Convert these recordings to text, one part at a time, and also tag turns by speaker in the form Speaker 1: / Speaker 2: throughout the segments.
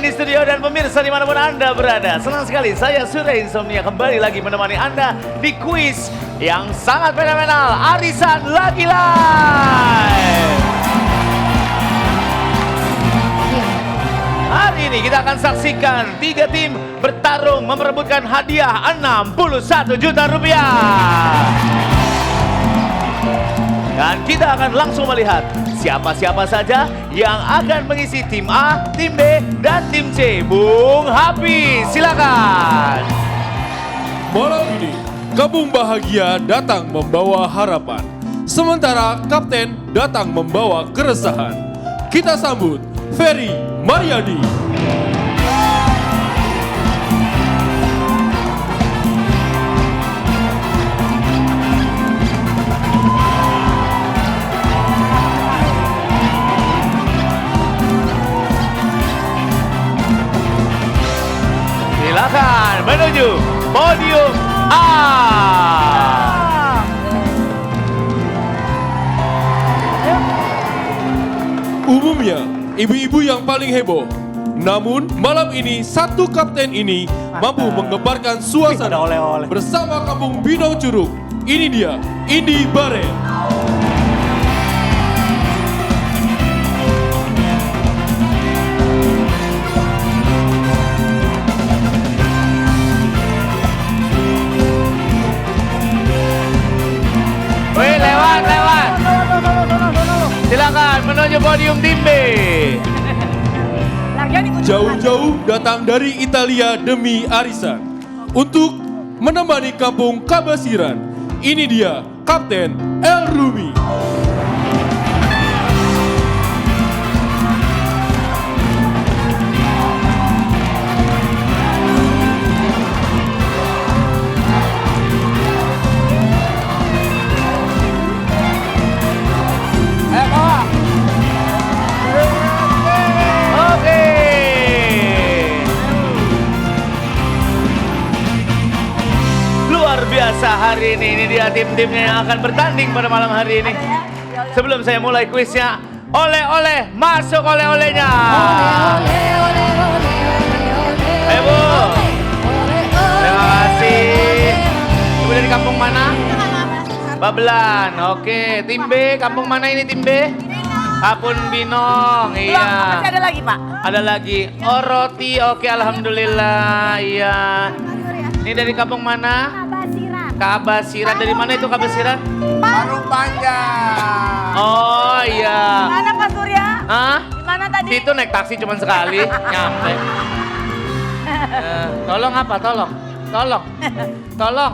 Speaker 1: di studio dan pemirsa dimanapun Anda berada. Senang sekali saya Surya Insomnia kembali lagi menemani Anda di kuis yang sangat fenomenal. Arisan lagi live. Hari ini kita akan saksikan 3 tim bertarung memperebutkan hadiah 61 juta rupiah. Dan kita akan langsung melihat siapa-siapa saja yang akan mengisi tim A, tim B, dan tim C. Bung Hafiz, silakan.
Speaker 2: Malam ini, Kampung Bahagia datang membawa harapan. Sementara Kapten datang membawa keresahan. Kita sambut Ferry Mariadi.
Speaker 1: Silakan menuju podium A.
Speaker 2: Umumnya, ibu-ibu yang paling heboh. Namun, malam ini satu kapten ini mampu menggemparkan suasana bersama Kampung Binong Curug. Ini dia, Indi Bare.
Speaker 1: Wih, lewat. Silakan menuju podium tim B.
Speaker 2: Jauh-jauh datang dari Italia demi arisan. Untuk menemani Kampung Kabasiran. Ini dia, Kapten El Rumi.
Speaker 1: Biasa hari ini dia tim-timnya yang akan bertanding pada malam hari ini. Sebelum saya mulai kuisnya, oleh-oleh, masuk oleh-olehnya. Ayo Bu. Terima kasih. Ibu dari kampung mana? Babelan. Oke, tim B, kampung mana ini tim B? Kapun Binong. Iya.
Speaker 3: Masih ada lagi Pak?
Speaker 1: Ada lagi. Oh roti, oke alhamdulillah. Iya. Ini dari kampung mana? Kabasiran. Dari mana itu Kabasiran?
Speaker 4: Parung Panjang.
Speaker 1: Oh iya.
Speaker 3: Mana Pak Surya?
Speaker 1: Hah?
Speaker 3: Di mana tadi?
Speaker 1: Itu naik taksi cuma sekali, nyampe. Tolong apa? Tolong.
Speaker 3: Tolong.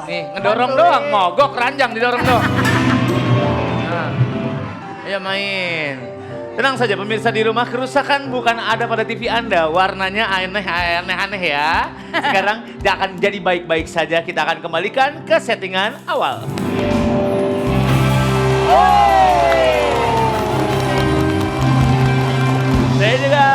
Speaker 1: Nih, ngedorong doang, mogok ranjang didorong doang. Nah. Ayo main. Tenang saja pemirsa di rumah, kerusakan bukan ada pada TV Anda. Warnanya aneh-aneh ya. Sekarang akan jadi baik-baik saja. Kita akan kembalikan ke settingan awal. Saya juga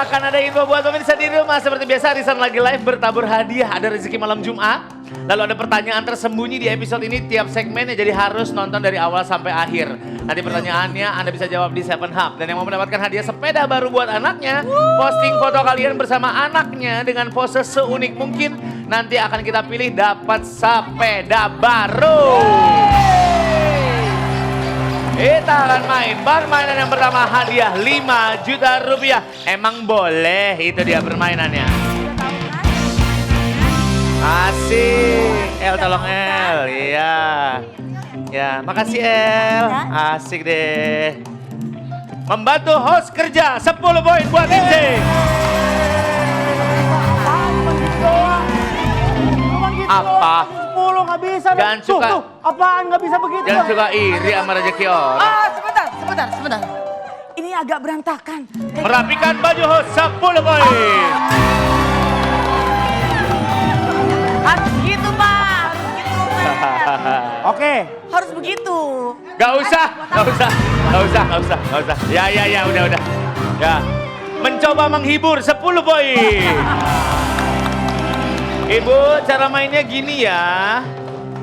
Speaker 1: akan ada info buat pemirsa di rumah. Seperti biasa arisan lagi live bertabur hadiah. Ada rezeki malam Jumat. Lalu ada pertanyaan tersembunyi di episode ini tiap segmennya. Jadi harus nonton dari awal sampai akhir. Nanti pertanyaannya Anda bisa jawab di 7 Hub. Dan yang mau mendapatkan hadiah sepeda baru buat anaknya, posting foto kalian bersama anaknya dengan pose seunik mungkin. Nanti akan kita pilih dapat sepeda baru. Kita akan main permainan yang pertama, hadiah 5 juta rupiah. Emang boleh, itu dia permainannya. Asik, El tolong El, iya. Ya, makasih El, asik deh. Membantu host kerja, 10 poin buat MC. Apa?
Speaker 3: 10 nggak bisa.
Speaker 1: Jangan suka.
Speaker 3: Tuh, apaan nggak bisa begitu?
Speaker 1: Jangan suka iri sama rezeki orang.
Speaker 3: Sebentar. Ini agak berantakan.
Speaker 1: Merapikan baju host, 10 poin.
Speaker 3: Harus gitu Pak. Oke. Harus begitu.
Speaker 1: Gak usah. Ya, udah. Ya. Mencoba menghibur, 10 poin. Ibu, cara mainnya gini ya.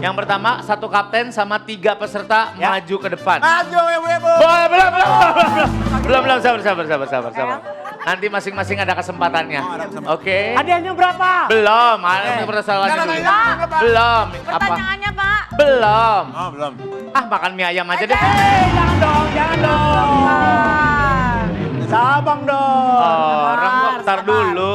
Speaker 1: Yang pertama, satu kapten sama 3 peserta maju ke depan.
Speaker 4: Maju ibu-ibu.
Speaker 1: Belum, sabar. Nanti masing-masing ada kesempatannya. Oke.
Speaker 3: Hadiahnya berapa?
Speaker 1: Belum, ada persoalan dulu. Belum. Apa?
Speaker 3: Pertanyaannya Pak.
Speaker 1: Belum.
Speaker 4: Oh, belum.
Speaker 1: Ah, makan mie ayam aja deh.
Speaker 3: Jangan dong, jangan dong. Sabang dong.
Speaker 1: Orang ntar dulu.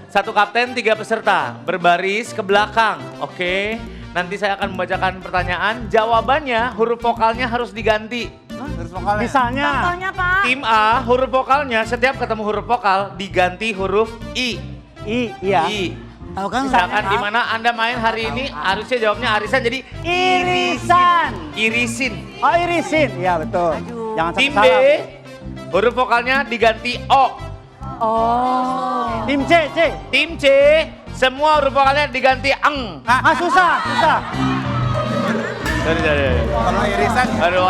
Speaker 1: Satu kapten, 3 peserta. Berbaris ke belakang. Oke. Nanti saya akan membacakan pertanyaan. Jawabannya huruf vokalnya harus diganti.
Speaker 4: Terus vokalnya.
Speaker 3: Misalnya.
Speaker 5: Contohnya Pak.
Speaker 1: Tim A, huruf vokalnya setiap ketemu huruf vokal diganti huruf I.
Speaker 3: Iya.
Speaker 1: I.
Speaker 3: Tahu kan?
Speaker 1: Misalkan di mana Anda main hari ini harusnya jawabnya arisan jadi
Speaker 3: Irisan.
Speaker 1: irisin.
Speaker 3: Oh irisin, iya betul. Jangan
Speaker 1: Tim
Speaker 3: sampai
Speaker 1: B,
Speaker 3: salah.
Speaker 1: huruf vokalnya diganti O.
Speaker 5: Oh.
Speaker 3: Tim C.
Speaker 1: Tim C, semua huruf vokalnya diganti eng.
Speaker 3: Susah.
Speaker 1: Sorry.
Speaker 4: Kalau irisan.
Speaker 1: Aduh,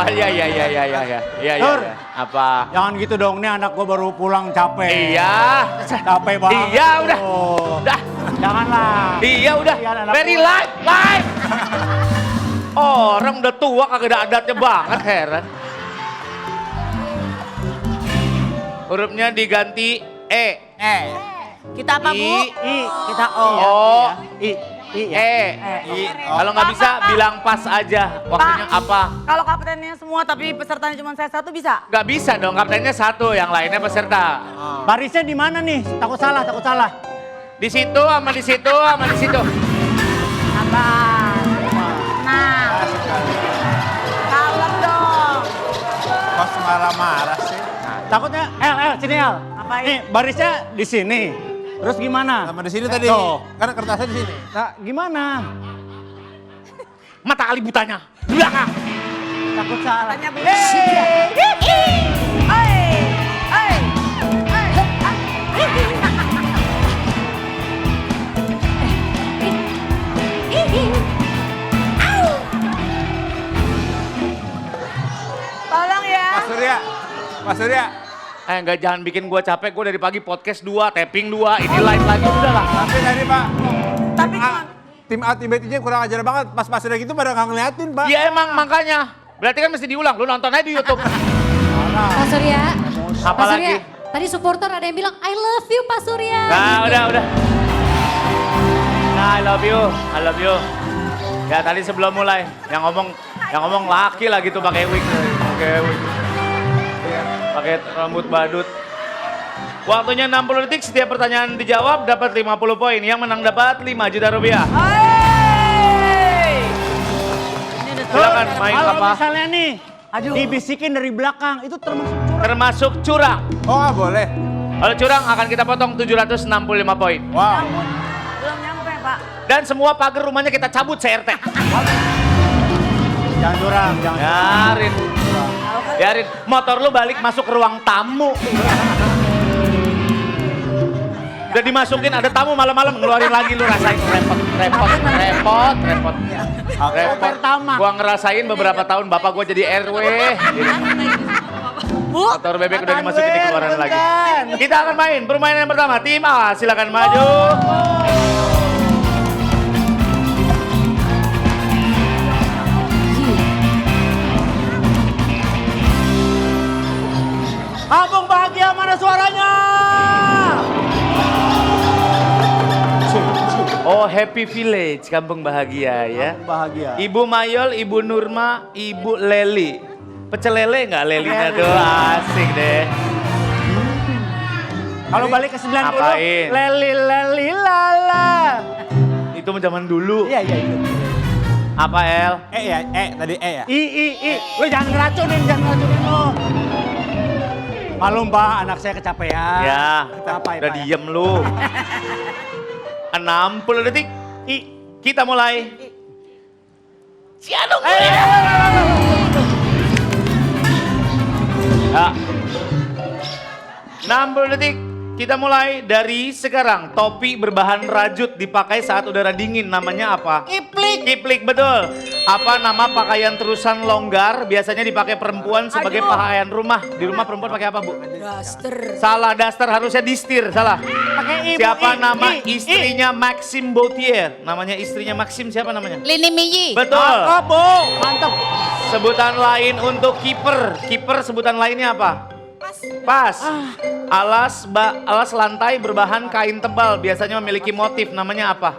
Speaker 1: ya.
Speaker 3: Tur.
Speaker 1: Apa?
Speaker 3: Jangan gitu dong, nih anak gua baru pulang capek.
Speaker 1: Iya.
Speaker 3: Capek banget.
Speaker 1: Iya, udah.
Speaker 3: tuh.
Speaker 1: Udah.
Speaker 3: Janganlah.
Speaker 1: Iya udah.
Speaker 3: Iya, anak
Speaker 1: Very
Speaker 3: gua.
Speaker 1: live. Orang udah tua kagak ada adatnya banget, heran. Hurufnya diganti E.
Speaker 5: Kita apa Bu?
Speaker 3: I, kita O.
Speaker 1: O.
Speaker 3: I, ya.
Speaker 1: E. Kalau nggak bisa bilang pas aja. Waktunya apa?
Speaker 5: Kalau kaptennya semua tapi pesertanya cuma saya satu bisa?
Speaker 1: Nggak bisa dong, kaptennya satu, yang lainnya peserta.
Speaker 3: Barisnya di mana nih? Takut salah.
Speaker 1: Di situ sama di situ sama di situ.
Speaker 5: Sabar. Nah. Kalem dong.
Speaker 4: Kos marah-marah sih.
Speaker 3: Takutnya El, sini El.
Speaker 5: Ngapain?
Speaker 3: Nih, barisnya di sini. Terus gimana?
Speaker 4: Sama di sini tadi.
Speaker 3: Tuh.
Speaker 4: Karena kertasnya di sini.
Speaker 3: Nah, gimana?
Speaker 1: Mata kali butanya. Belakang.
Speaker 3: Takut salah.
Speaker 5: Tanya Bu. Hey. Tolong ya.
Speaker 4: Mas Surya.
Speaker 1: Enggak, jangan bikin gua capek. Gua dari pagi podcast 2, tapping 2, ini live lagi udah lah.
Speaker 4: Tapi tadi Pak.
Speaker 5: Tapi cuma
Speaker 4: Tim A, tim B itu kurang ajar banget. Pas Mas Surya gitu pada nggak ngeliatin Pak.
Speaker 1: Ya emang makanya. Berarti kan mesti diulang. Lu nonton aja di YouTube.
Speaker 6: Pak Surya.
Speaker 1: Apa
Speaker 6: Pak Surya,
Speaker 1: lagi?
Speaker 6: tadi supporter ada yang bilang I love you Pak Surya.
Speaker 1: Nah, udah. Nah, I love you. Ya tadi sebelum mulai yang ngomong laki lah gitu pakai wig. Pakai rambut badut. Waktunya 60 detik, setiap pertanyaan dijawab dapat 50 poin. Yang menang dapat 5 juta rupiah. Silakan main
Speaker 3: Kalau
Speaker 1: apa?
Speaker 3: misalnya nih, dibisikin dari belakang, itu termasuk curang.
Speaker 1: Termasuk curang.
Speaker 4: Oh nggak boleh.
Speaker 1: Kalau curang akan kita potong 765 poin.
Speaker 4: Wow.
Speaker 5: belum nyampe Pak.
Speaker 1: Dan semua pagar rumahnya kita cabut CRT.
Speaker 3: Jangan curang, jangan.
Speaker 1: Biarin. Motor lu balik masuk ke ruang tamu. Udah dimasukin, ada tamu malam-malam ngeluarin lagi, lu rasain repot.
Speaker 3: Pertama.
Speaker 1: Gua ngerasain beberapa tahun bapak gua jadi RW. Motor bebek udah dimasukin di keluaran lagi. Kita akan main permainan yang pertama. Tim A silakan maju.
Speaker 3: Kampung bahagia mana suaranya?
Speaker 1: Oh, Happy Village, kampung bahagia ya.
Speaker 3: Kampung bahagia.
Speaker 1: Ibu Mayol, Ibu Nurma, Ibu Leli. Pecel lele nggak lelinya tuh? Asik deh.
Speaker 3: Kalau balik ke 90,
Speaker 1: Ngapain?
Speaker 3: leli lala.
Speaker 1: Itu zaman dulu.
Speaker 3: Iya itu.
Speaker 1: Apa El?
Speaker 4: Tadi ya.
Speaker 3: I. Lu jangan ngeracunin oh. Malum Pak, anak saya kecapean.
Speaker 1: Ya,
Speaker 3: Apa
Speaker 1: udah diem lu. 60 detik. Kita mulai. Cianung. Ya. 60 detik. Kita mulai dari sekarang. Topi berbahan rajut dipakai saat udara dingin. Namanya apa? Kiplik, betul. Apa nama pakaian terusan longgar biasanya dipakai perempuan sebagai pakaian rumah? Di rumah perempuan pakai apa, Bu?
Speaker 5: Daster.
Speaker 1: Salah, daster harusnya distir, salah.
Speaker 3: Pakai ibu.
Speaker 1: Siapa nama istrinya Maxim Bautier? Namanya istrinya Maxim siapa namanya?
Speaker 6: Lini Miyi.
Speaker 1: Betul.
Speaker 3: Bu. Mantap.
Speaker 1: Sebutan lain untuk kiper. Kiper sebutan lainnya apa? Pas. Alas lantai berbahan kain tebal, biasanya memiliki motif, namanya apa?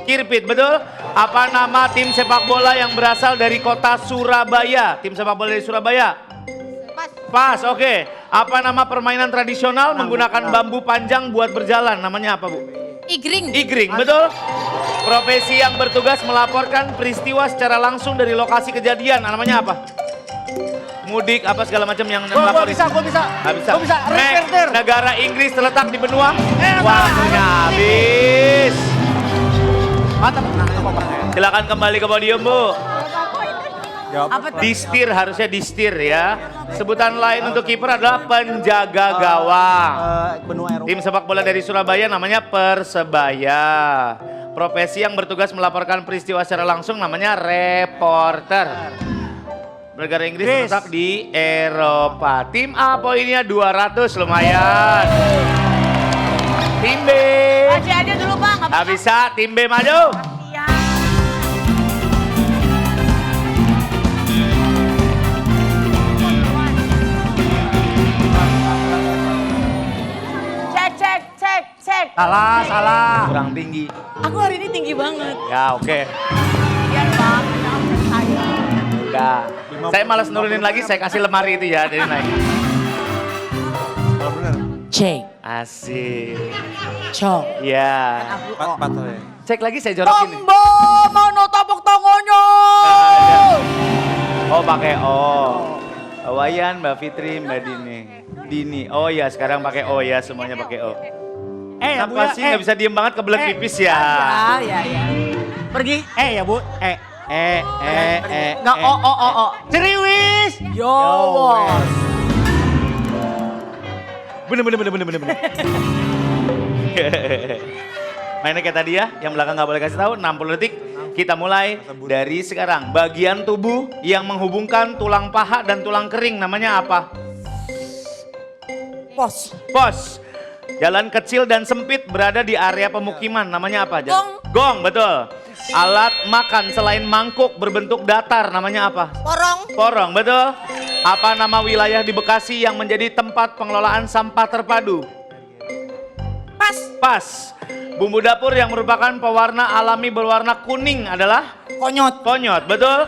Speaker 1: Kirpit, betul. Apa nama tim sepak bola yang berasal dari kota Surabaya? Tim sepak bola dari Surabaya? Pas, oke. Apa nama permainan tradisional menggunakan bambu panjang buat berjalan, namanya apa, Bu? Igring, betul. Profesi yang bertugas melaporkan peristiwa secara langsung dari lokasi kejadian, namanya apa? Mudik apa segala macam yang melapor.
Speaker 3: Gua bisa.
Speaker 1: Nggak bisa.
Speaker 3: Gua bisa. Reporter.
Speaker 1: Negara Inggris terletak di benua. Waktunya habis.
Speaker 3: Mantap.
Speaker 1: Silakan kembali ke podium, Bu.
Speaker 5: Apa tuh?
Speaker 1: Distir, harusnya distir ya. Sebutan lain untuk kiper adalah penjaga gawang.
Speaker 3: Benua Eropa.
Speaker 1: Tim sepak bola dari Surabaya namanya Persebaya. Profesi yang bertugas melaporkan peristiwa secara langsung namanya reporter. Negara Inggris terletak di Eropa. Tim A poinnya 200, lumayan. Tim B.
Speaker 5: Kasih aja dulu Bang.
Speaker 1: Nggak bisa, tim B maju.
Speaker 5: Iya. Cek.
Speaker 3: Salah.
Speaker 1: Kurang tinggi.
Speaker 5: Aku hari ini tinggi banget.
Speaker 1: Ya oke.
Speaker 5: Iya Bang, jangan percaya.
Speaker 1: Udah. Saya malas nurunin lagi, saya kasih lemari itu ya, jadi naik.
Speaker 4: Kalau bener.
Speaker 5: Cek.
Speaker 1: Asik.
Speaker 5: Cok.
Speaker 1: Ya.
Speaker 4: Patah ya.
Speaker 1: Cek lagi saya jorokin.
Speaker 5: Tombo, mana topok tongonya?
Speaker 1: Oh pakai O. Wayan, Mbak Fitri, Mbak Dini. Oh ya sekarang pakai O ya, semuanya pakai O.
Speaker 3: Ya Bu
Speaker 1: Kenapa
Speaker 3: ya.
Speaker 1: sih nggak bisa diem banget kebelet pipis ya?
Speaker 5: Ya. Pergi.
Speaker 3: Ya Bu.
Speaker 5: Nggak o.
Speaker 3: Ceriwis.
Speaker 5: Yo.
Speaker 1: Bener. Mainnya kayak tadi ya, yang belakang nggak boleh kasih tahu, 60 detik. Kita mulai dari sekarang. Bagian tubuh yang menghubungkan tulang paha dan tulang kering namanya apa? Pos. Jalan kecil dan sempit berada di area pemukiman namanya apa? Gong, betul. Alat makan selain mangkuk berbentuk datar namanya apa? Porong, betul. Apa nama wilayah di Bekasi yang menjadi tempat pengelolaan sampah terpadu? Pas. Bumbu dapur yang merupakan pewarna alami berwarna kuning adalah? Konyot, betul.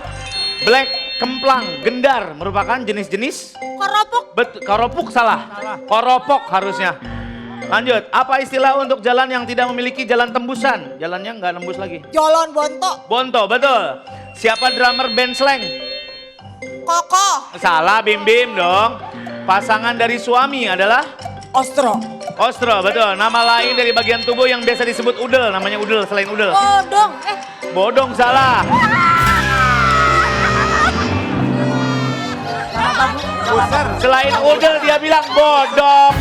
Speaker 1: Black, kemplang, gendar merupakan jenis-jenis? Koropuk salah. Koropok harusnya. Lanjut, apa istilah untuk jalan yang tidak memiliki jalan tembusan? Jalannya nggak nembus lagi.
Speaker 5: Jalan bonto.
Speaker 1: Bonto, betul. Siapa drummer band Slang?
Speaker 5: Koko.
Speaker 1: Salah, Bim dong. Pasangan dari suami adalah?
Speaker 5: Ostro.
Speaker 1: Ostro, betul. Nama lain dari bagian tubuh yang biasa disebut udel, namanya udel selain udel.
Speaker 5: Bodong.
Speaker 1: Bodong, salah. Selain udel dia bilang bodong.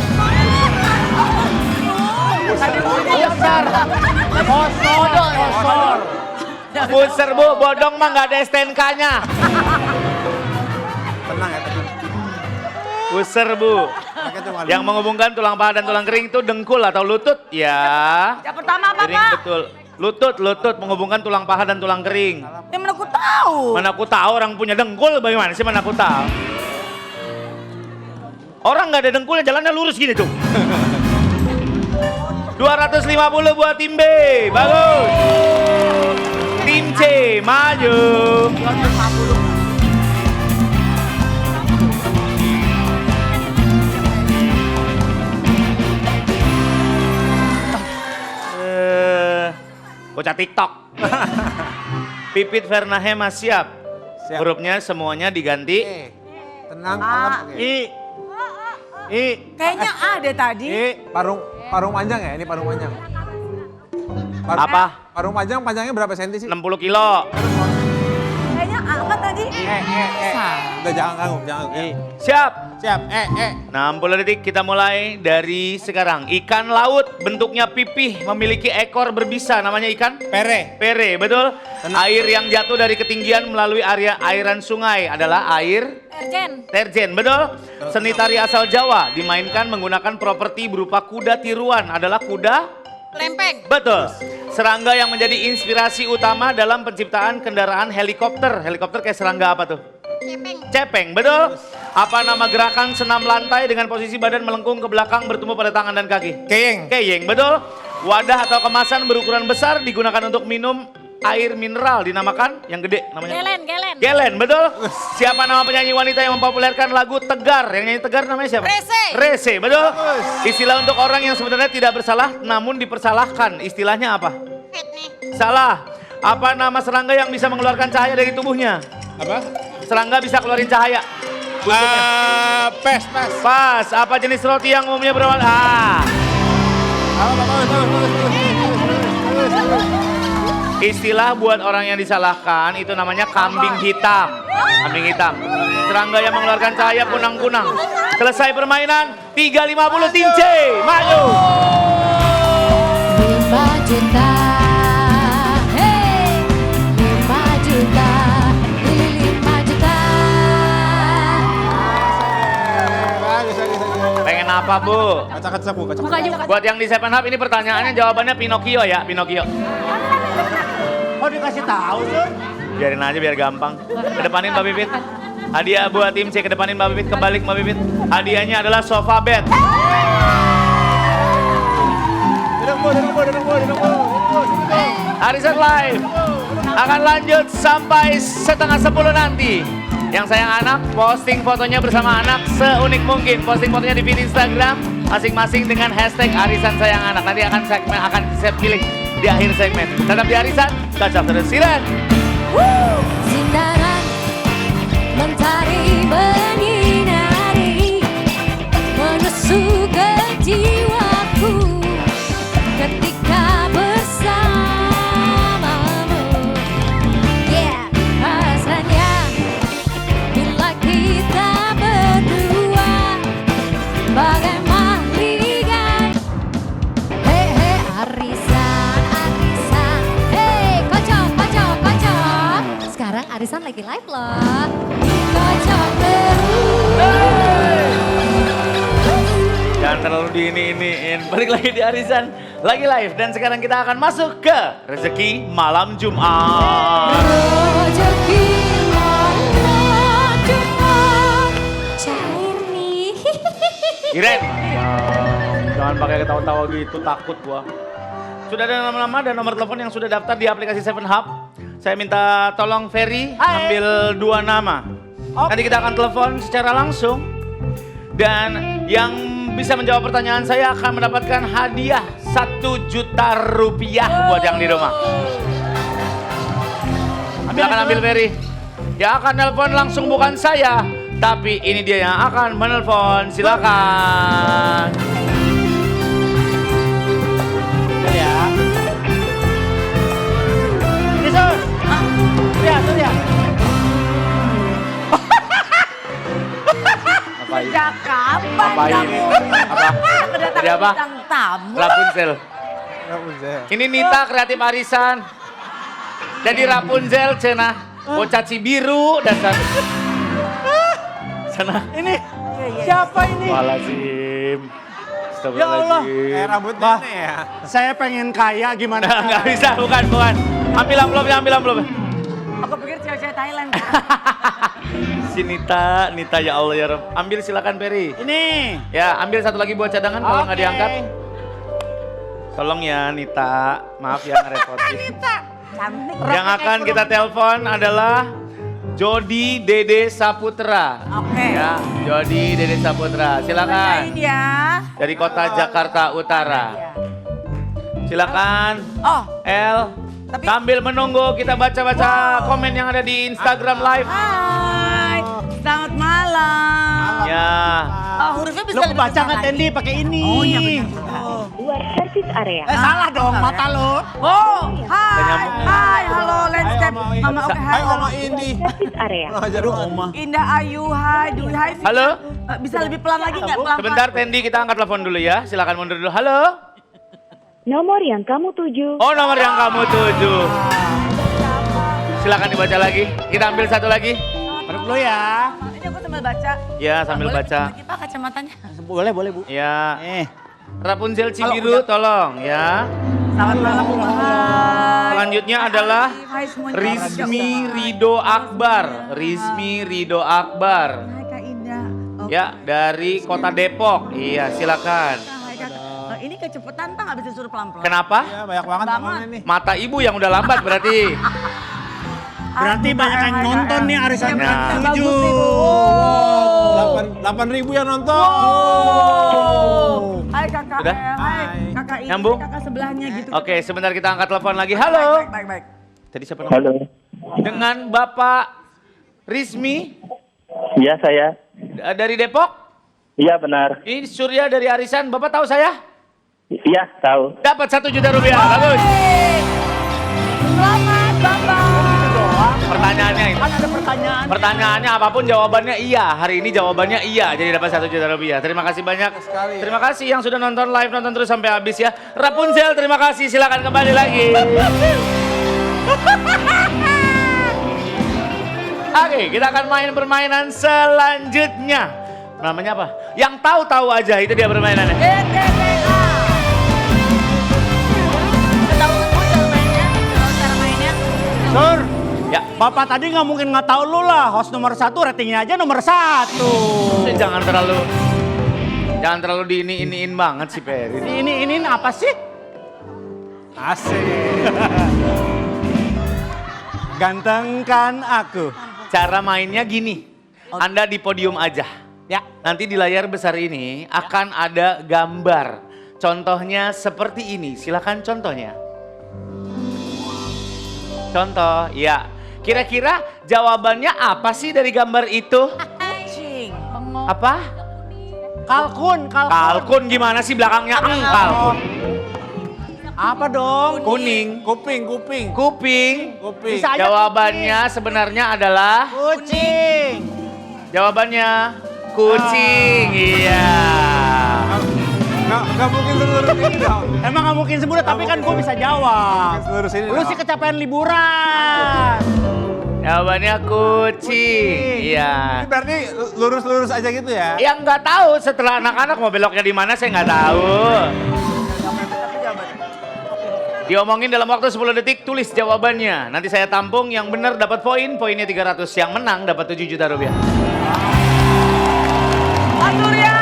Speaker 1: Buser Bu, bodong mah nggak ada STNK-nya.
Speaker 4: Tenang ya, tenang.
Speaker 1: Buser Bu.
Speaker 4: Mereka cuma
Speaker 1: Yang menghubungkan tulang paha dan tulang kering itu dengkul atau lutut? Ya.
Speaker 5: Yang pertama apa
Speaker 1: Kering
Speaker 5: Pak?
Speaker 1: betul. Lutut menghubungkan tulang paha dan tulang kering.
Speaker 5: Yang mana aku tahu.
Speaker 1: Mana aku tahu orang punya dengkul bagaimana sih, mana aku tahu. Orang nggak ada dengkulnya jalannya lurus gini tuh. 250 buat tim B, bagus. Tim C, maju. Bocah TikTok. Pipit Vernahema siap. Hurufnya semuanya diganti.
Speaker 4: tenang,
Speaker 5: A.
Speaker 4: oke.
Speaker 5: Kayaknya A deh tadi.
Speaker 4: Parung panjang ya, ini parung panjang.
Speaker 1: Apa?
Speaker 4: Parung panjang, panjangnya berapa senti sih?
Speaker 1: 60 kilo.
Speaker 5: Kayaknya A apa tadi?
Speaker 4: Udah jangan ganggu, jangan.
Speaker 1: Siap.
Speaker 4: Siap,
Speaker 1: 60 detik kita mulai dari sekarang. Ikan laut bentuknya pipih memiliki ekor berbisa, namanya ikan?
Speaker 4: Pere.
Speaker 1: Pere, betul. Air yang jatuh dari ketinggian melalui area airan sungai adalah air? Terjen, betul. Seni tari asal Jawa dimainkan menggunakan properti berupa kuda tiruan adalah kuda?
Speaker 5: Lempeng.
Speaker 1: Betul. Serangga yang menjadi inspirasi utama dalam penciptaan kendaraan helikopter. Helikopter kayak serangga apa tuh? Cepeng, betul. Apa nama gerakan senam lantai dengan posisi badan melengkung ke belakang bertumpu pada tangan dan kaki?
Speaker 4: Keyeng.
Speaker 1: Keyeng, betul. Wadah atau kemasan berukuran besar digunakan untuk minum air mineral dinamakan yang gede namanya.
Speaker 6: Gelen.
Speaker 1: Gelen, betul. Siapa nama penyanyi wanita yang mempopulerkan lagu Tegar? Yang nyanyi Tegar namanya siapa? Rese, betul. Istilah untuk orang yang sebenarnya tidak bersalah namun dipersalahkan. Istilahnya apa? Salah. Apa nama serangga yang bisa mengeluarkan cahaya dari tubuhnya?
Speaker 2: Apa?
Speaker 1: Serangga bisa keluarin cahaya.
Speaker 4: Pes.
Speaker 1: Pas. Apa jenis roti yang umumnya berwarna? Istilah buat orang yang disalahkan itu namanya kambing hitam. Kambing hitam. Serangga yang mengeluarkan cahaya kunang-kunang. Selesai permainan, 3.50 tim C. Maju.
Speaker 6: 5 juta. Hey, 5 juta. Lili 5 juta.
Speaker 4: Bagus.
Speaker 1: Pengen apa, Bu?
Speaker 4: Kaca Bu.
Speaker 6: Buka juga.
Speaker 1: Buat yang di 7 Up ini pertanyaannya jawabannya Pinocchio ya, Pinocchio.
Speaker 3: Oh dikasih tahu Sur.
Speaker 1: Biarin aja biar gampang. Kedepanin Mbak Bibit. Hadiah buat tim C, kedepanin Mbak Bibit, kebalik Mbak Bibit. Hadiahnya adalah sofa bed.
Speaker 4: Duduk Bu.
Speaker 1: Arisan Live akan lanjut sampai 9:30 nanti. Yang sayang anak, posting fotonya bersama anak seunik mungkin. Posting fotonya di feed Instagram masing-masing dengan hashtag Arisan Sayang Anak. Nanti akan saya pilih di akhir segmen. Tetap di Arisan, kacau terus silen.
Speaker 6: Sindaran mentari menyinari menusuk ke jiwaku ketika bersamamu. Yeah, rasanya bila kita berdua bagai mahligai. Hey, arisan, hey, kocok. Sekarang arisan lagi live loh. Kocok terus.
Speaker 1: Jangan terlalu diini-iniin. Balik lagi di Arisan, lagi live. Dan sekarang kita akan masuk ke Rezeki Malam Jumat.
Speaker 6: Rezeki malam Jumat. Cair nih.
Speaker 1: Iren, jangan pakai ketawa-tawa gitu, takut gua. Sudah ada nama-nama dan nomor telepon yang sudah daftar di aplikasi 7 Up. Saya minta tolong Ferry ambil 2 nama. Nanti kita akan telepon secara langsung. Dan yang bisa menjawab pertanyaan saya akan mendapatkan hadiah 1 juta rupiah buat yang di rumah. Silakan ambil Ferry. Yang akan nelpon langsung bukan saya, tapi ini dia yang akan menelpon. Silakan.
Speaker 3: Ya. Ini Sur. Sur ya.
Speaker 1: Ngapain?
Speaker 5: Sejak kapan
Speaker 1: Ngapain?
Speaker 5: kamu?
Speaker 1: Apa?
Speaker 5: Kedatangan
Speaker 1: Jadi apa?
Speaker 5: bintang tamu.
Speaker 1: Rapunzel. Ini Nita kreatif arisan. Jadi Rapunzel cenah. Bocah Cibiru dasar. Sana.
Speaker 3: Ini siapa ini?
Speaker 1: Walazim.
Speaker 3: Ya Allah.
Speaker 4: Rambutnya nih ya.
Speaker 3: Saya pengen kaya gimana?
Speaker 1: Nggak bisa, bukan. Ambil amplopnya.
Speaker 5: Aku pikir cewek-cewek Thailand.
Speaker 1: Si Nita ya Allah ya Rob. Ambil silakan Ferry.
Speaker 3: Ini.
Speaker 1: Ya, ambil satu lagi buat cadangan kalau nggak
Speaker 3: Oke.
Speaker 1: diangkat. Tolong ya Nita, maaf ya ngerepotin.
Speaker 5: Cantik.
Speaker 1: Yang akan kita telepon adalah Jody Dede Saputra.
Speaker 5: Oke.
Speaker 1: Ya, Jody Dede Saputra. Silakan.
Speaker 5: Bacain ya.
Speaker 1: Dari kota Jakarta Utara. Silakan.
Speaker 5: Oh,
Speaker 1: L.
Speaker 5: Tapi-
Speaker 1: Sambil menunggu kita baca-baca komen yang ada di Instagram Live.
Speaker 5: hai. Selamat malam.
Speaker 1: Ya.
Speaker 5: Oh, hurufnya bisa
Speaker 3: Lo
Speaker 5: lebih
Speaker 3: baca
Speaker 5: besar
Speaker 3: nggak
Speaker 5: lagi.
Speaker 3: Tendi pakai ini?
Speaker 5: Oh iya benar.
Speaker 7: Luar service area.
Speaker 3: Salah dong mata lo.
Speaker 5: Oh, hai.
Speaker 1: nyambung.
Speaker 5: Hai, halo landscape. Mama, oke, hai.
Speaker 4: Hai Oma Indi.
Speaker 7: Service area.
Speaker 4: Aduh Oma.
Speaker 5: Indah Ayu, hai. Dwi, hai. Vika.
Speaker 1: Halo?
Speaker 5: Bisa lebih pelan lagi nggak? Pelan-pelan.
Speaker 1: Sebentar Tendi kita angkat telepon dulu ya. Silakan mundur dulu. Halo.
Speaker 7: Nomor yang kamu tuju.
Speaker 1: Oh, nomor yang kamu tuju. Silakan dibaca lagi. Kita ambil satu lagi.
Speaker 3: Baru dulu ya.
Speaker 5: Ini aku sambil baca.
Speaker 1: Ya, sambil
Speaker 5: Boleh
Speaker 1: baca.
Speaker 5: bagi Pak kacamatanya.
Speaker 3: Boleh Bu.
Speaker 1: Ya. Rapunzel Cibiru tolong ya.
Speaker 5: Selamat malam, hai.
Speaker 1: selanjutnya adalah
Speaker 5: Hai semuanya.
Speaker 1: Rizmi Rido Akbar. Rizmi Rido Akbar.
Speaker 5: Hai Kak Indah. Oh,
Speaker 1: Ya, dari Kota Depok. Iya, silakan.
Speaker 5: Hai Kak. Ini kecepatan Pak, nggak bisa suruh pelan-pelan.
Speaker 1: Kenapa?
Speaker 4: Ya, banyak banget tangannya nih.
Speaker 1: Mata ibu yang udah lambat berarti.
Speaker 3: Berarti banyak yang nonton nih arisan
Speaker 1: Nah.
Speaker 3: Ratu 7.
Speaker 5: Bagus nih, Bu.
Speaker 4: 8.000 yang nonton.
Speaker 5: Hai Kakak.
Speaker 1: Sudah?
Speaker 5: Hai Kakak ini.
Speaker 1: Nyambung?
Speaker 5: Kakak sebelahnya gitu.
Speaker 1: Oke, sebentar kita angkat telepon lagi. Halo.
Speaker 5: Baik.
Speaker 1: Tadi siapa namanya?
Speaker 8: Halo,
Speaker 1: Dengan Bapak Rizmi
Speaker 8: iya saya.
Speaker 1: dari Depok.
Speaker 8: Iya benar.
Speaker 1: Ini Surya dari Arisan. Bapak tahu saya?
Speaker 8: Iya tahu.
Speaker 1: Dapat 1 juta rupiah. Bagus.
Speaker 5: Selamat Bapak.
Speaker 1: Pertanyaannya ini.
Speaker 3: Kan ada pertanyaan.
Speaker 1: Pertanyaannya apapun jawabannya iya. Hari ini jawabannya iya. Jadi dapat 1 juta rupiah. Terima kasih banyak. Terima kasih yang sudah nonton live, nonton terus sampai habis ya. Rapunzel, terima kasih. Silakan kembali lagi. Oke, kita akan main permainan selanjutnya. Namanya apa? Yang tahu-tahu aja, itu dia permainannya.
Speaker 5: ETTA. Ketahuan Bu cara mainnya? Cara mainnya?
Speaker 3: Sur,
Speaker 1: Ya,
Speaker 3: Bapak tadi nggak mungkin nggak tahu lu lah. Host nomor 1 ratingnya aja nomor 1.
Speaker 1: jangan terlalu diini-iniin banget sih, Peri.
Speaker 3: Ini apa sih? Asik. Ganteng kan aku.
Speaker 1: Cara mainnya gini. Anda di podium aja.
Speaker 3: Ya.
Speaker 1: Nanti di layar besar ini akan ada gambar. Contohnya seperti ini. Silakan contohnya. Contoh, ya. Kira-kira jawabannya apa sih dari gambar itu?
Speaker 5: Kucing.
Speaker 1: Apa?
Speaker 3: Kalkun.
Speaker 1: Kalkun gimana sih belakangnya? Kalkun.
Speaker 3: Apa dong?
Speaker 1: Kuning.
Speaker 4: Kuping.
Speaker 1: Kuping.
Speaker 3: Bisa aja
Speaker 1: Jawabannya sebenarnya adalah
Speaker 3: kucing.
Speaker 1: jawabannya kucing. Iya.
Speaker 4: Nggak mungkin lurus ini dong.
Speaker 3: Emang nggak mungkin semudah, tapi kan gue bisa jawab.
Speaker 4: Lurus ini
Speaker 3: Lu
Speaker 4: dong.
Speaker 3: sih kecapean liburan.
Speaker 1: Jawabannya kucing. Iya.
Speaker 4: Ini berarti lurus-lurus aja gitu ya?
Speaker 1: Yang nggak tahu setelah anak-anak mau beloknya di mana saya nggak tahu. Diomongin dalam waktu 10 detik, tulis jawabannya. Nanti saya tampung, yang benar dapat poin, poinnya 300. Yang menang dapat 7 juta rupiah.
Speaker 5: Pak Surya.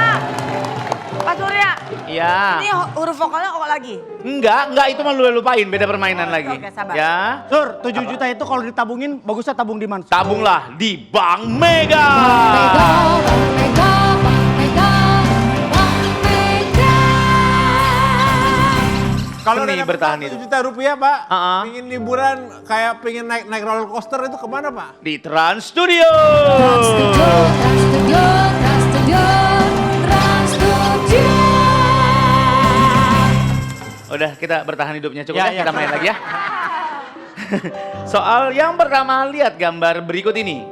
Speaker 5: Pak Surya.
Speaker 1: Iya.
Speaker 5: Ini huruf vokalnya kok lagi?
Speaker 1: Enggak, itu mah lu lupain, beda permainan lagi.
Speaker 5: oke, sabar.
Speaker 1: Ya,
Speaker 3: Sur, 7 juta itu kalau ditabungin, bagusnya tabung di mana?
Speaker 1: tabunglah di Bank Mega.
Speaker 6: Bang Mega, Bang Mega, Bang Mega.
Speaker 4: Kalau
Speaker 1: Seni
Speaker 4: udah
Speaker 1: bertahan
Speaker 4: dapat
Speaker 1: itu.
Speaker 4: 1 juta rupiah, Pak,
Speaker 1: Uh-uh.
Speaker 4: pingin liburan kayak pingin naik roller coaster itu kemana, Pak?
Speaker 1: Di Trans Studio.
Speaker 6: Trans Studio, Trans Studio, Trans Studio, Trans Studio.
Speaker 1: Udah, kita bertahan hidupnya cukup
Speaker 3: Ya,
Speaker 1: ya,
Speaker 3: ya.
Speaker 1: kita main lagi ya. Soal yang pertama, lihat gambar berikut ini.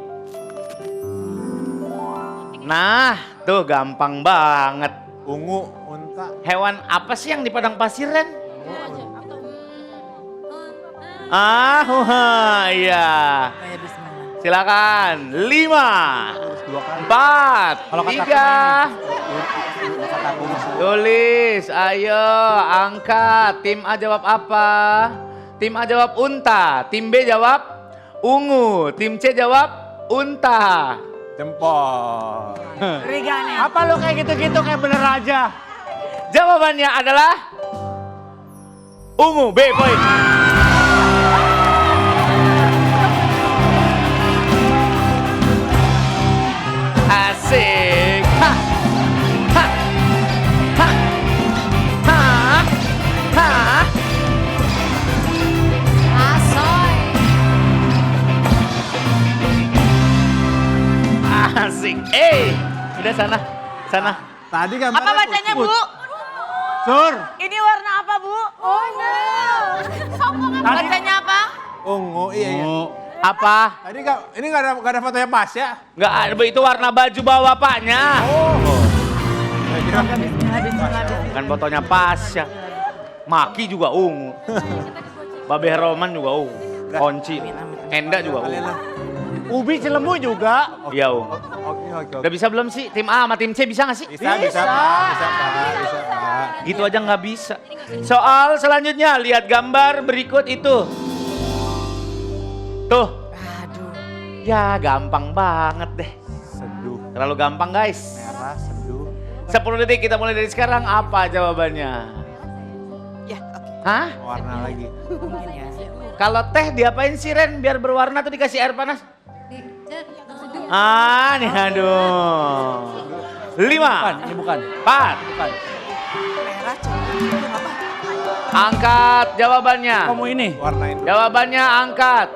Speaker 1: Nah, tuh gampang banget.
Speaker 4: Ungu, unta.
Speaker 1: Hewan apa sih yang di padang pasir, Ren? Ah, iya.
Speaker 5: Kayak bismillah.
Speaker 1: Silakan. 5, 4, 3. Tulis, ayo angkat. Tim A jawab apa? Tim A jawab unta. Tim B jawab ungu. Tim C jawab unta.
Speaker 4: Jempol.
Speaker 5: Rigane.
Speaker 3: Apa lu kayak gitu-gitu kayak bener aja?
Speaker 1: Jawabannya adalah ungu. B poin. Asik. Ha. Ha. Ha. Ha. Ha.
Speaker 6: Asoy.
Speaker 1: Asik. Udah sana. Sana.
Speaker 4: Tadi gambarnya
Speaker 5: Apa bacanya, Bu?
Speaker 3: Sur,
Speaker 5: Ini warna apa, Bu? Oh, no. Bacanya apa?
Speaker 4: ungu, iya.
Speaker 1: Apa?
Speaker 4: Tadi ini nggak ada fotonya pas ya?
Speaker 1: Nggak ada, itu warna baju bawa bapaknya. Kan fotonya pas ya. Maki juga ungu. Babe Roman juga ungu. Konci. Enda juga ungu.
Speaker 3: Ubi Cilembu juga.
Speaker 1: Iya ungu.
Speaker 4: Oke.
Speaker 1: Udah bisa belum sih? Tim A sama tim C bisa nggak sih?
Speaker 4: Bisa, Pak. Bisa, Pak.
Speaker 1: Gitu aja nggak bisa. Soal selanjutnya, lihat gambar berikut itu. Tuh.
Speaker 5: Aduh.
Speaker 1: Ya gampang banget deh.
Speaker 4: Seduh.
Speaker 1: Terlalu gampang guys.
Speaker 4: Merah, seduh.
Speaker 1: 10 detik kita mulai dari sekarang. Apa jawabannya?
Speaker 5: Ya, oke.
Speaker 1: Hah?
Speaker 4: Warna lagi.
Speaker 5: Mungkin ya.
Speaker 1: Kalau teh diapain sih Ren biar berwarna tuh dikasih air panas?
Speaker 6: Seduh.
Speaker 1: Ah nih aduh. 5,
Speaker 3: Ini bukan.
Speaker 1: 4,
Speaker 5: Merah coklat. Apa?
Speaker 1: angkat jawabannya.
Speaker 3: Kamu ini.
Speaker 4: Warnain.
Speaker 1: Jawabannya angkat.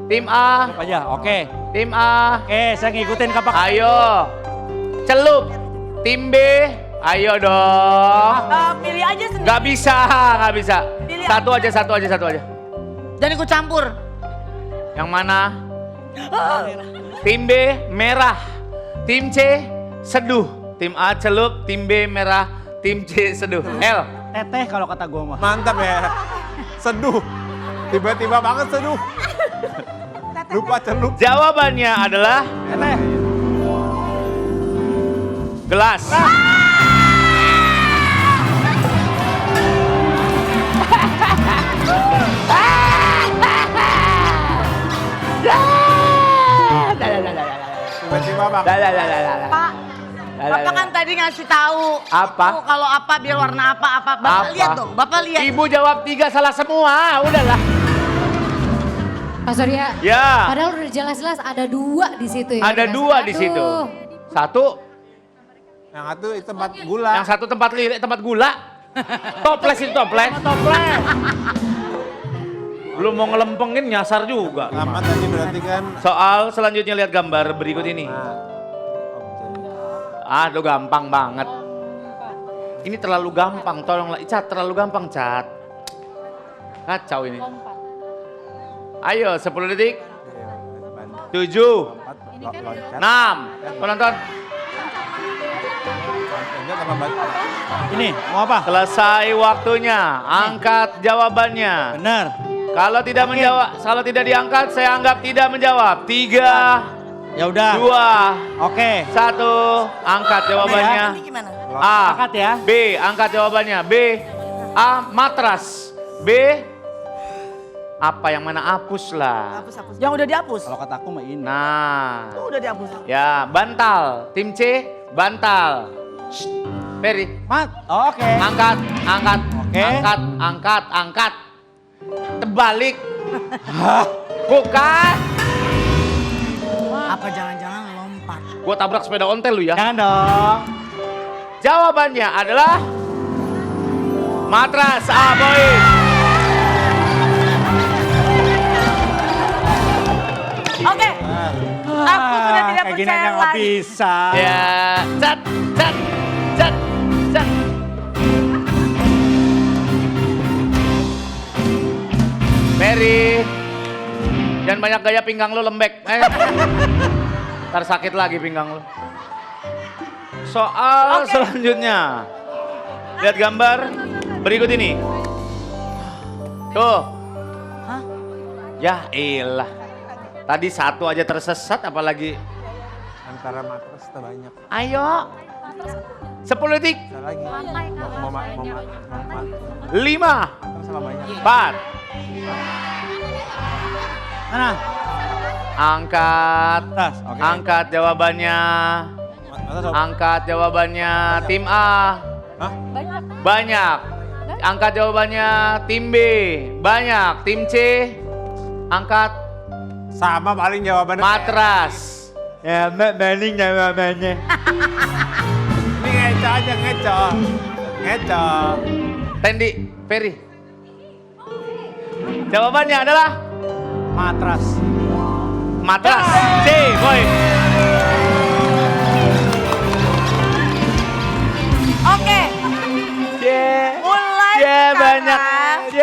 Speaker 1: Tim A,
Speaker 3: Apa aja? Oke.
Speaker 1: tim A.
Speaker 3: Oke, saya ngikutin kapak.
Speaker 1: Ayo. Celup. Tim B, ayo dong.
Speaker 5: Pilih aja sendiri.
Speaker 1: Gak bisa, gak bisa.
Speaker 5: Pilih
Speaker 1: Satu aja, satu aja, satu aja.
Speaker 5: Jangan ikut campur.
Speaker 1: Yang mana? Tim B merah, tim C seduh, tim A celup, tim B merah, tim C seduh. L.
Speaker 3: Teteh kalau kata gue mah.
Speaker 4: Mantap ya. Seduh. Tiba-tiba banget seduh. Lupa celup.
Speaker 1: Jawabannya adalah
Speaker 3: Teteh.
Speaker 1: gelas.
Speaker 4: Tiba-tiba banget.
Speaker 5: Pak, Bapak kan tadi ngasih tahu.
Speaker 1: Apa?
Speaker 5: Tuh, kalau apa biar warna apa. Bapak lihat dong, Bapak lihat.
Speaker 1: Ibu jawab 3 salah semua, udahlah.
Speaker 6: Pak Surya.
Speaker 1: Ya,
Speaker 6: Padahal udah jelas-jelas ada 2 di situ ya.
Speaker 1: ada 2 di situ. Satu,
Speaker 4: Yang satu itu tempat gula.
Speaker 1: yang satu tempat lirik, tempat gula. Toples itu toples.
Speaker 3: Toples.
Speaker 1: Belum mau ngelempengin nyasar juga.
Speaker 4: Lama tadi berarti kan.
Speaker 1: Soal selanjutnya lihat gambar berikut ini.
Speaker 4: Nah,
Speaker 1: Aduh gampang banget. Ini terlalu gampang, tolonglah. Cat, terlalu gampang Cat. Kacau ini. Ayo 10 detik. 7, 6, penonton.
Speaker 4: Enggak tambah batu.
Speaker 3: Ini, mau apa?
Speaker 1: Selesai waktunya. Angkat jawabannya.
Speaker 3: Benar.
Speaker 1: Kalau tidak menjawab, kalau tidak diangkat, saya anggap tidak menjawab. 3,
Speaker 3: Ya udah.
Speaker 1: 2,
Speaker 3: Oke.
Speaker 1: 1. Angkat jawabannya.
Speaker 5: Ini gimana?
Speaker 1: A.
Speaker 3: Angkat ya.
Speaker 1: B. Angkat jawabannya. B. A. Matras. B. Apa yang mana? Hapus lah.
Speaker 5: Hapus. Yang udah dihapus.
Speaker 3: Kalau kata aku mah ini.
Speaker 1: Nah.
Speaker 5: Tuh udah dihapus.
Speaker 1: Ya, bantal. Tim C, bantal. Shh. Ferry,
Speaker 3: Oh, oke.
Speaker 1: angkat, angkat.
Speaker 3: Oke.
Speaker 1: Angkat. Terbalik. Bukan.
Speaker 5: Apa jangan-jangan lompat?
Speaker 1: Gua tabrak sepeda ontel lu ya.
Speaker 3: Jangan dong.
Speaker 1: Jawabannya adalah matras. A, poin.
Speaker 5: Oke. Aku sudah tidak
Speaker 3: Kayak gini
Speaker 5: percaya
Speaker 3: aja nggak
Speaker 5: lagi.
Speaker 3: bisa.
Speaker 1: Ya, cat. Mary, jangan banyak gaya pinggang lo lembek. Ntar sakit lagi pinggang lo. Soal selanjutnya. Lihat gambar berikut ini. Tuh.
Speaker 5: Hah?
Speaker 1: Ya elah. Tadi satu aja tersesat apalagi.
Speaker 4: Antara matras terbanyak.
Speaker 1: Ayo. 10 detik.
Speaker 4: Bisa lagi. Mau
Speaker 1: 5,
Speaker 4: matras sama banyak.
Speaker 1: 4.
Speaker 3: Mana?
Speaker 1: Angkat.
Speaker 3: Tas. Oke.
Speaker 1: Angkat jawabannya.
Speaker 4: Matras sama.
Speaker 1: Angkat jawabannya. Tim A.
Speaker 4: Hah?
Speaker 1: Banyak. Angkat jawabannya. Tim B. Banyak. Tim C. Angkat
Speaker 4: Sama paling jawabannya.
Speaker 1: matras. Ya, maning jawabannya.
Speaker 4: Ini ngeco aja, ngeco.
Speaker 1: Tendi, Ferry. Jawabannya adalah
Speaker 3: Matras.
Speaker 1: matras. C, boy.
Speaker 5: Oke.
Speaker 1: C.
Speaker 5: Mulai
Speaker 1: C banyak.
Speaker 5: sekarang.
Speaker 1: C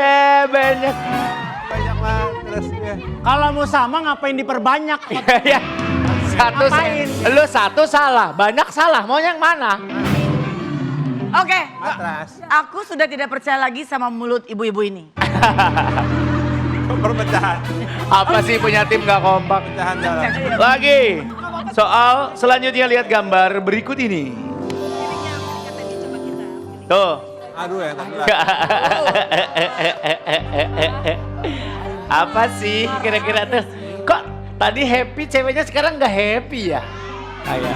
Speaker 1: banyak.
Speaker 4: Banyak matras ya.
Speaker 3: Kalau mau sama ngapain diperbanyak?
Speaker 1: Ya. Satu,
Speaker 3: Ngapain?
Speaker 1: lu satu salah, banyak salah. Mau yang mana?
Speaker 5: Oke.
Speaker 4: Matras.
Speaker 5: Aku sudah tidak percaya lagi sama mulut ibu-ibu ini.
Speaker 4: Perpecahan.
Speaker 1: Apa sih punya tim gak kompak?
Speaker 4: Pecahan dalam.
Speaker 1: Lagi. Soal selanjutnya lihat gambar berikut ini. Tuh.
Speaker 4: Aduh ya, tapi
Speaker 1: Apa sih kira-kira tuh? Kok tadi happy ceweknya sekarang nggak happy ya? Kayak.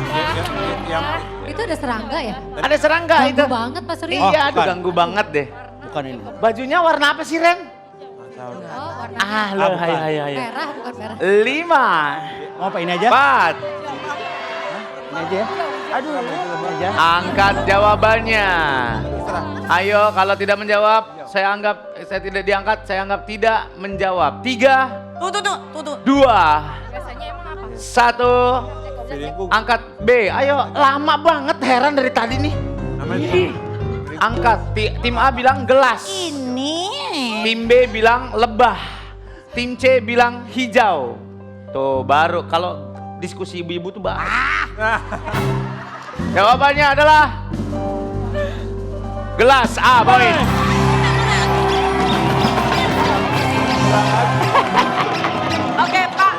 Speaker 6: Itu ada serangga ya?
Speaker 1: Ada serangga
Speaker 6: Ganggu
Speaker 1: itu.
Speaker 6: banget Pak Surya.
Speaker 1: Iya, aduh
Speaker 3: bukan.
Speaker 1: ganggu banget deh.
Speaker 3: Bukan ini.
Speaker 1: Bajunya warna apa sih Ren?
Speaker 6: Oh, warna
Speaker 1: Ah, lo
Speaker 3: bukan.
Speaker 1: hayo.
Speaker 6: merah bukan merah.
Speaker 1: 5,
Speaker 3: Mau apa ini aja?
Speaker 1: 4.
Speaker 3: Ini aja ya? Aduh, ini aja.
Speaker 1: Angkat jawabannya. Ayo, kalau tidak menjawab, saya tidak diangkat, saya anggap tidak menjawab. 3,
Speaker 5: Tuh.
Speaker 1: 2,
Speaker 5: Biasanya emang apa?
Speaker 1: 1. Angkat B. Ayo, lama banget heran dari tadi nih. Angkat. Tim A bilang gelas.
Speaker 5: Ini.
Speaker 1: Tim B bilang lebah. Tim C bilang hijau. Tuh baru kalau diskusi ibu-ibu tuh baru. Jawabannya adalah gelas A, poin.
Speaker 5: Oke, Pak.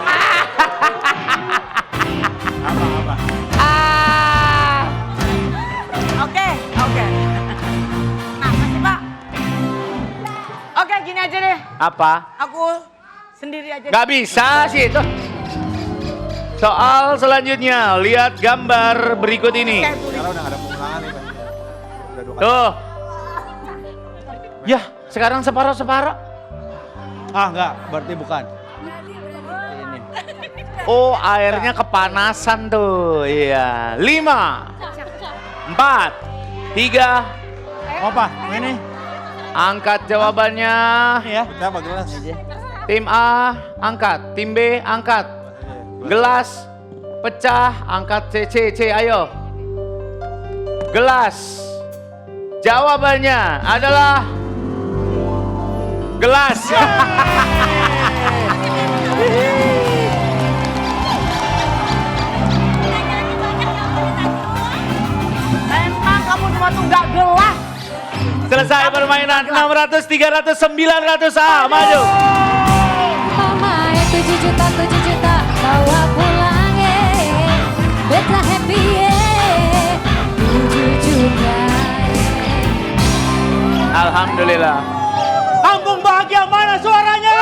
Speaker 5: Oke. Nah, masih Pak. Oke, gini aja deh.
Speaker 1: Apa?
Speaker 5: Aku sendiri aja.
Speaker 1: Gak bisa sih itu. Soal selanjutnya, lihat gambar berikut ini.
Speaker 4: Sekarang udah gak ada pengulangan nih, Pak. Udah 2 kali.
Speaker 1: Tuh. Ya, sekarang separuh-separuh.
Speaker 3: Ah, enggak, berarti bukan. Ini.
Speaker 1: Oh, airnya kepanasan tuh. Iya. 5, 4, 3.
Speaker 3: Mau apa? Mau ini?
Speaker 1: Angkat jawabannya.
Speaker 3: Ini ya.
Speaker 4: Udah apa gelas?
Speaker 1: Tim A angkat, tim B angkat. Gelas pecah, angkat C, ayo. Gelas. Jawabannya adalah gelas.
Speaker 5: Emang kamu cuma tuh gak gelas.
Speaker 1: Selesai permainan 600, 300, 900 A, maju.
Speaker 6: Mama ya 7 juta bawa pulang beta happy 7 juta.
Speaker 1: Alhamdulillah.
Speaker 3: Kampung bahagia mana suaranya?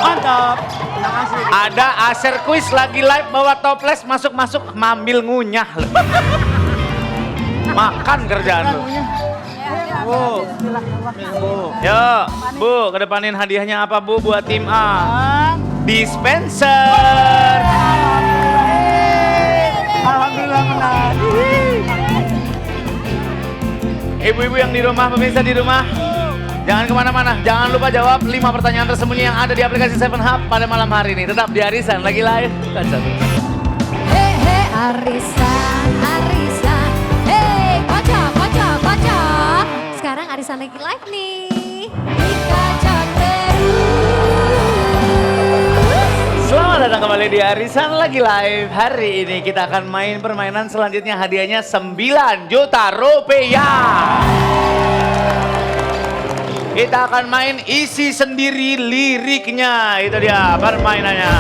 Speaker 3: Mantap. Terima kasih.
Speaker 1: Ada Aser Quiz lagi live bawa toples masuk mambil ngunyah loh. Makan kerjaan lu.
Speaker 3: Bu. Bu.
Speaker 1: Yuk, Bu, kedepanin hadiahnya apa Bu buat tim A? Dispenser.
Speaker 3: Alhamdulillah menang.
Speaker 1: Ibu-ibu yang di rumah, pemirsa di rumah, jangan kemana-mana. Jangan lupa jawab 5 pertanyaan tersembunyi yang ada di aplikasi 7 Hub pada malam hari ini. Tetap di Arisan, lagi live.
Speaker 6: Hehe arisan. Kocok. Sekarang arisan lagi live nih. Dikocok terus.
Speaker 1: Selamat datang kembali di Arisan lagi live. Hari ini kita akan main permainan selanjutnya, hadiahnya 9 juta rupiah. Kita akan main isi sendiri liriknya. Itu dia permainannya.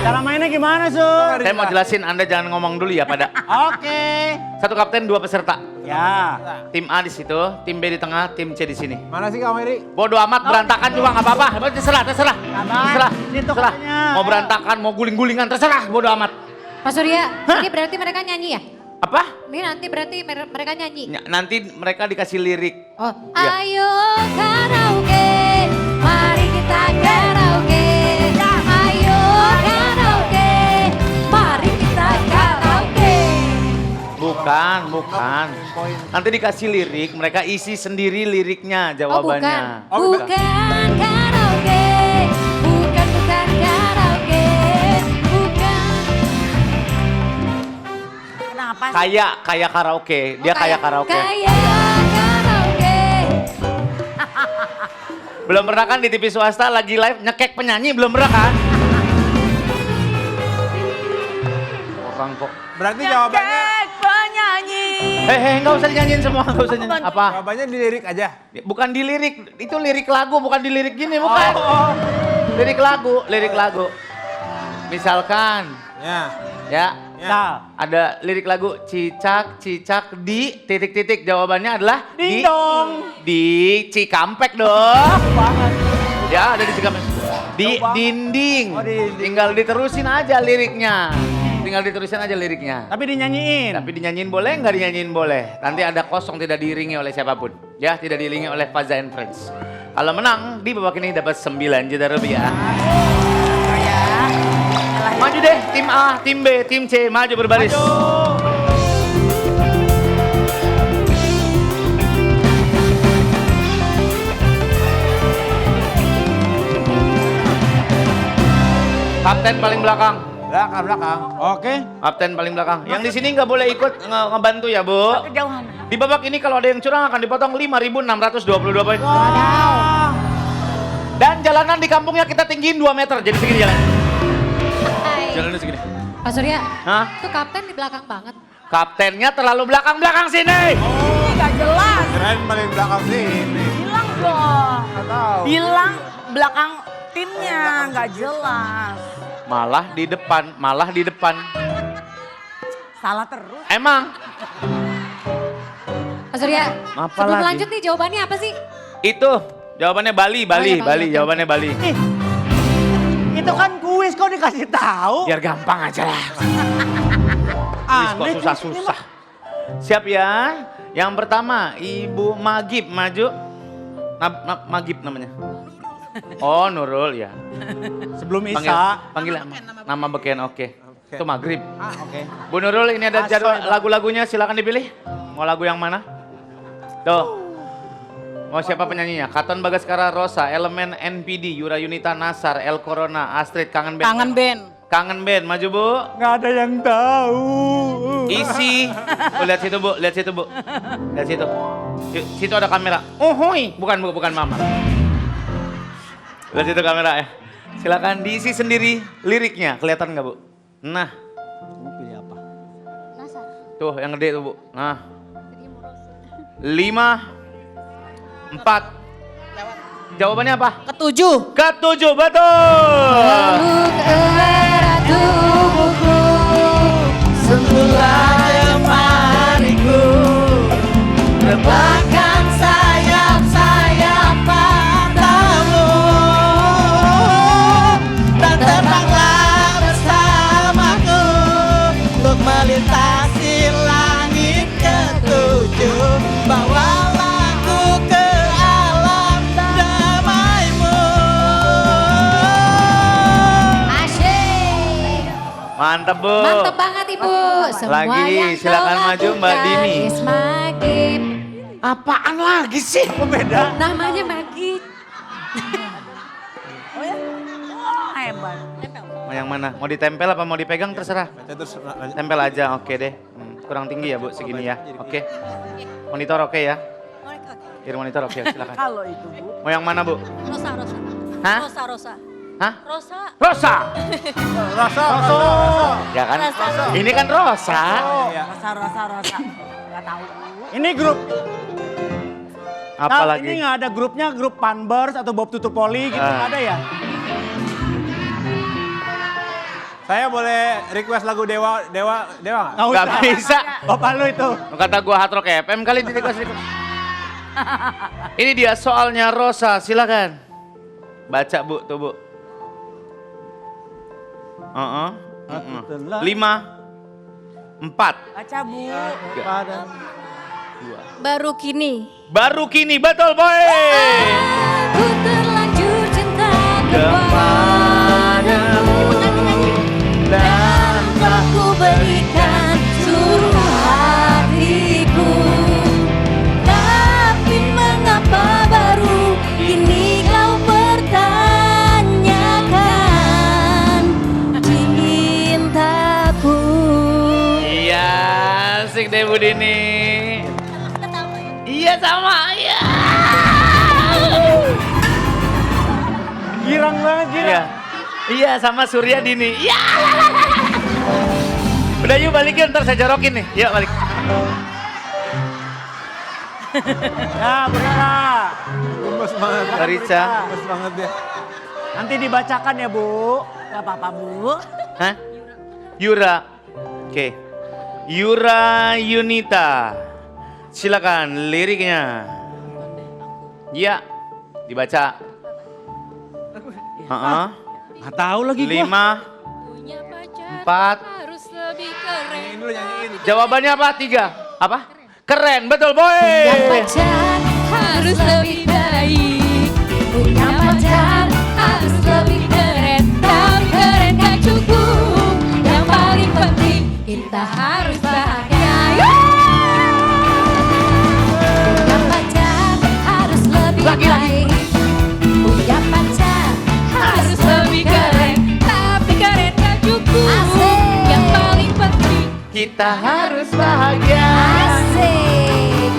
Speaker 3: Cara mainnya gimana, Sur?
Speaker 1: Saya mau jelasin, Anda jangan ngomong dulu ya pada.
Speaker 3: Oke.
Speaker 1: 1 kapten 2 peserta.
Speaker 3: Ya.
Speaker 1: Tim A di situ, tim B di tengah, tim C di sini.
Speaker 4: Mana sih Kak Mary?
Speaker 1: Bodoh amat, berantakan juga nggak apa-apa. Terserah.
Speaker 3: Ini tuh
Speaker 1: Terserah.
Speaker 3: katanya.
Speaker 1: Mau berantakan, mau guling-gulingan, terserah. Bodoh amat.
Speaker 6: Pak Surya, ini berarti mereka nyanyi ya?
Speaker 1: Apa?
Speaker 6: Ini nanti berarti mereka nyanyi.
Speaker 1: Nanti mereka dikasih lirik.
Speaker 6: Oh,
Speaker 1: Iya.
Speaker 6: ayo karaoke, mari kita karaoke. Ayo karaoke, mari kita karaoke.
Speaker 1: Bukan. Nanti dikasih lirik, mereka isi sendiri liriknya jawabannya.
Speaker 6: Bukan karaoke, bukan karaoke, bukan.
Speaker 5: Kenapa sih?
Speaker 1: Kayak karaoke, dia kayak karaoke.
Speaker 6: Kayak karaoke.
Speaker 1: Belum pernah kan di TV swasta lagi live nyekek penyanyi, belum pernah kan? Orang kok.
Speaker 4: Berarti jawabannya
Speaker 5: Kek penyanyi.
Speaker 1: Nggak usah dinyanyiin semua, nggak usah nyanyiin. Apa?
Speaker 4: jawabannya dilirik aja.
Speaker 1: Bukan di lirik, itu lirik lagu, bukan di lirik gini, bukan. Lirik lagu. Misalkan,
Speaker 4: Ya.
Speaker 1: ya,
Speaker 3: Nah,
Speaker 1: Ada lirik lagu cicak cicak di titik-titik. Jawabannya adalah
Speaker 3: ding dong.
Speaker 1: di Cikampek dong.
Speaker 3: Banget.
Speaker 1: Ya, ada di Cikampek. Di
Speaker 3: Jauh banget.
Speaker 1: dinding.
Speaker 3: Oh, di dinding.
Speaker 1: Tinggal diterusin aja liriknya. Tinggal diterusin aja liriknya.
Speaker 3: Tapi dinyanyiin.
Speaker 1: Tapi dinyanyiin boleh, nggak dinyanyiin boleh. Nanti ada kosong, tidak diiringi oleh siapapun. Ya, tidak diiringi oleh Faza and Friends. Kalau menang, di babak ini dapat 9 juta rupiah. Maju deh, tim A, tim B, tim C, maju berbaris. Kapten paling belakang.
Speaker 4: Belakang.
Speaker 3: Oke.
Speaker 1: Kapten paling belakang. Yang di sini nggak boleh ikut ngebantu ya, Bu.
Speaker 5: Kejauhan.
Speaker 1: Di babak ini kalau ada yang curang akan dipotong 5.622 poin. Dan jalanan di kampungnya kita tinggiin 2 meter. Jadi segini jalan. Jalannya segini.
Speaker 6: Pak Surya,
Speaker 1: Hah?
Speaker 6: itu kapten di belakang banget.
Speaker 1: Kaptennya terlalu belakang-belakang sini.
Speaker 5: Nggak jelas.
Speaker 4: Keren paling belakang sini.
Speaker 5: Bilang dong.
Speaker 4: Nggak tahu.
Speaker 5: Bilang belakang timnya nggak jelas.
Speaker 1: Malah di depan.
Speaker 5: Salah terus.
Speaker 1: Emang
Speaker 6: Pak Surya,
Speaker 1: Apa
Speaker 6: sebelum
Speaker 1: lagi?
Speaker 6: lanjut nih jawabannya apa sih?
Speaker 1: itu jawabannya Bali.
Speaker 6: Oh, iya, Bali, oke,
Speaker 1: Jawabannya Bali.
Speaker 3: Ih, itu kan kuis kok dikasih tahu.
Speaker 1: Biar gampang aja lah.
Speaker 3: Aneh,
Speaker 1: Kok susah-susah. Siap ya. Yang pertama, Ibu Magib maju. Magib namanya. Oh, Nurul ya.
Speaker 3: Sebelum
Speaker 1: Panggil,
Speaker 3: Isa.
Speaker 1: panggil nama beken, oke. Itu Maghrib.
Speaker 3: Oke.
Speaker 1: Bu Nurul, ini ada
Speaker 3: Aso
Speaker 1: jadwal
Speaker 3: itu.
Speaker 1: lagu-lagunya, silakan dipilih. Mau lagu yang mana? Tuh. Mau siapa penyanyinya? Katon Bagaskara, Rosa, Elemen, NPD, Yura Yunita, Nasar, El Corona, Astrid, Kangen Band.
Speaker 5: Kangen band.
Speaker 1: Kangen Band, maju Bu.
Speaker 3: Nggak ada yang tahu.
Speaker 1: Isi. Oh, lihat situ Bu, lihat situ Bu. Lihat situ. Situ ada kamera. Uhuy, bukan Bu, bukan Mama. Lihat situ kamera ya. Silakan diisi sendiri liriknya, kelihatan nggak Bu? Nah,
Speaker 3: Pilih apa?
Speaker 1: tuh yang gede tuh Bu. Nah, 5, 4. Jawabannya apa?
Speaker 5: Ketujuh.
Speaker 1: Ketujuh, betul.
Speaker 6: Peluk erat tubuhku,
Speaker 1: Semula lemariku, rebahkan sayap-sayap padamu, dan terbanglah bersamaku untuk melintasi langit ketujuh. Bawalah aku ke alam damaimu.
Speaker 6: asyik.
Speaker 1: Mantap Bu.
Speaker 6: Mantep banget Ibu. Semua
Speaker 1: Lagi,
Speaker 6: yang
Speaker 1: silakan
Speaker 6: kau
Speaker 1: maju, Mbak
Speaker 6: lakukan
Speaker 1: Dini.
Speaker 6: is magib.
Speaker 1: Apaan lagi sih?
Speaker 3: Beda.
Speaker 6: Namanya magib.
Speaker 5: Oh ya? Wah, hebat.
Speaker 1: Mau yang mana? Mau ditempel apa mau dipegang terserah.
Speaker 4: Terus lanjut.
Speaker 1: Tempel aja, oke deh. Kurang tinggi ya Bu, segini ya. Oke. Monitor oke ya? Biar monitor oke, silakan.
Speaker 5: Kalau itu Bu.
Speaker 1: Mau yang mana Bu?
Speaker 5: Rosa.
Speaker 1: Hah?
Speaker 5: Rosa.
Speaker 1: Hah?
Speaker 5: Rosa.
Speaker 1: Rosa.
Speaker 4: Rasa.
Speaker 1: Ya kan?
Speaker 5: Rosa.
Speaker 1: Ini kan Rosa.
Speaker 4: Iya.
Speaker 5: Rosa. Nggak tahu.
Speaker 3: Ini grup.
Speaker 1: Apa
Speaker 3: Nah,
Speaker 1: lagi?
Speaker 3: ini nggak ada grupnya, grup Panbers atau Bob Tutupoli gitu nggak ada ya?
Speaker 4: Saya boleh request lagu Dewa nggak?
Speaker 3: Nggak
Speaker 1: Gak
Speaker 3: usah.
Speaker 1: bisa.
Speaker 3: Bapak lu itu.
Speaker 1: Kata gua Hard Rock FM kali di Ini dia soalnya Rosa, silakan. Baca Bu, tuh Bu. 5, 4,
Speaker 5: Baca Bu.
Speaker 1: 2.
Speaker 6: Baru kini.
Speaker 1: Baru kini, betul boy.
Speaker 6: Aku terlanjur cinta
Speaker 1: Kepadamu
Speaker 6: dan telah ku berikan seluruh hatiku. Tapi mengapa baru kini kau pertanyakan cintaku?
Speaker 1: Iya, asik deh Bu Dini. Iya sama, iya.
Speaker 3: Girang banget, girang.
Speaker 1: Iya. Iya sama Surya Dini. Iya. Udah yuk balikin, ntar saya jorokin nih. Yuk balik.
Speaker 3: Ya, Burika.
Speaker 4: Gemes banget.
Speaker 1: Rica.
Speaker 4: Gemes banget dia.
Speaker 3: Nanti dibacakan ya, Bu.
Speaker 5: Gak apa-apa Bu.
Speaker 1: Hah? Yura. Oke. Yura Yunita. Silakan liriknya. Iya. Dibaca.
Speaker 3: Nggak tahu lagi gua.
Speaker 1: 5, 4.
Speaker 6: Harus lebih keren.
Speaker 4: Nyanyiin dulu, nyanyiin.
Speaker 1: Jawabannya apa? 3. Apa? Keren, betul boy.
Speaker 6: Punya pacar harus lebih baik. Punya pacar harus lebih keren. Tapi keren gak cukup. Yang paling penting kita harus bahagia. Punya pacar harus lebih baik. Punya pacar harus lebih keren. Tapi keren gak cukup. Yang paling penting
Speaker 1: Kita harus bahagia.
Speaker 6: asik.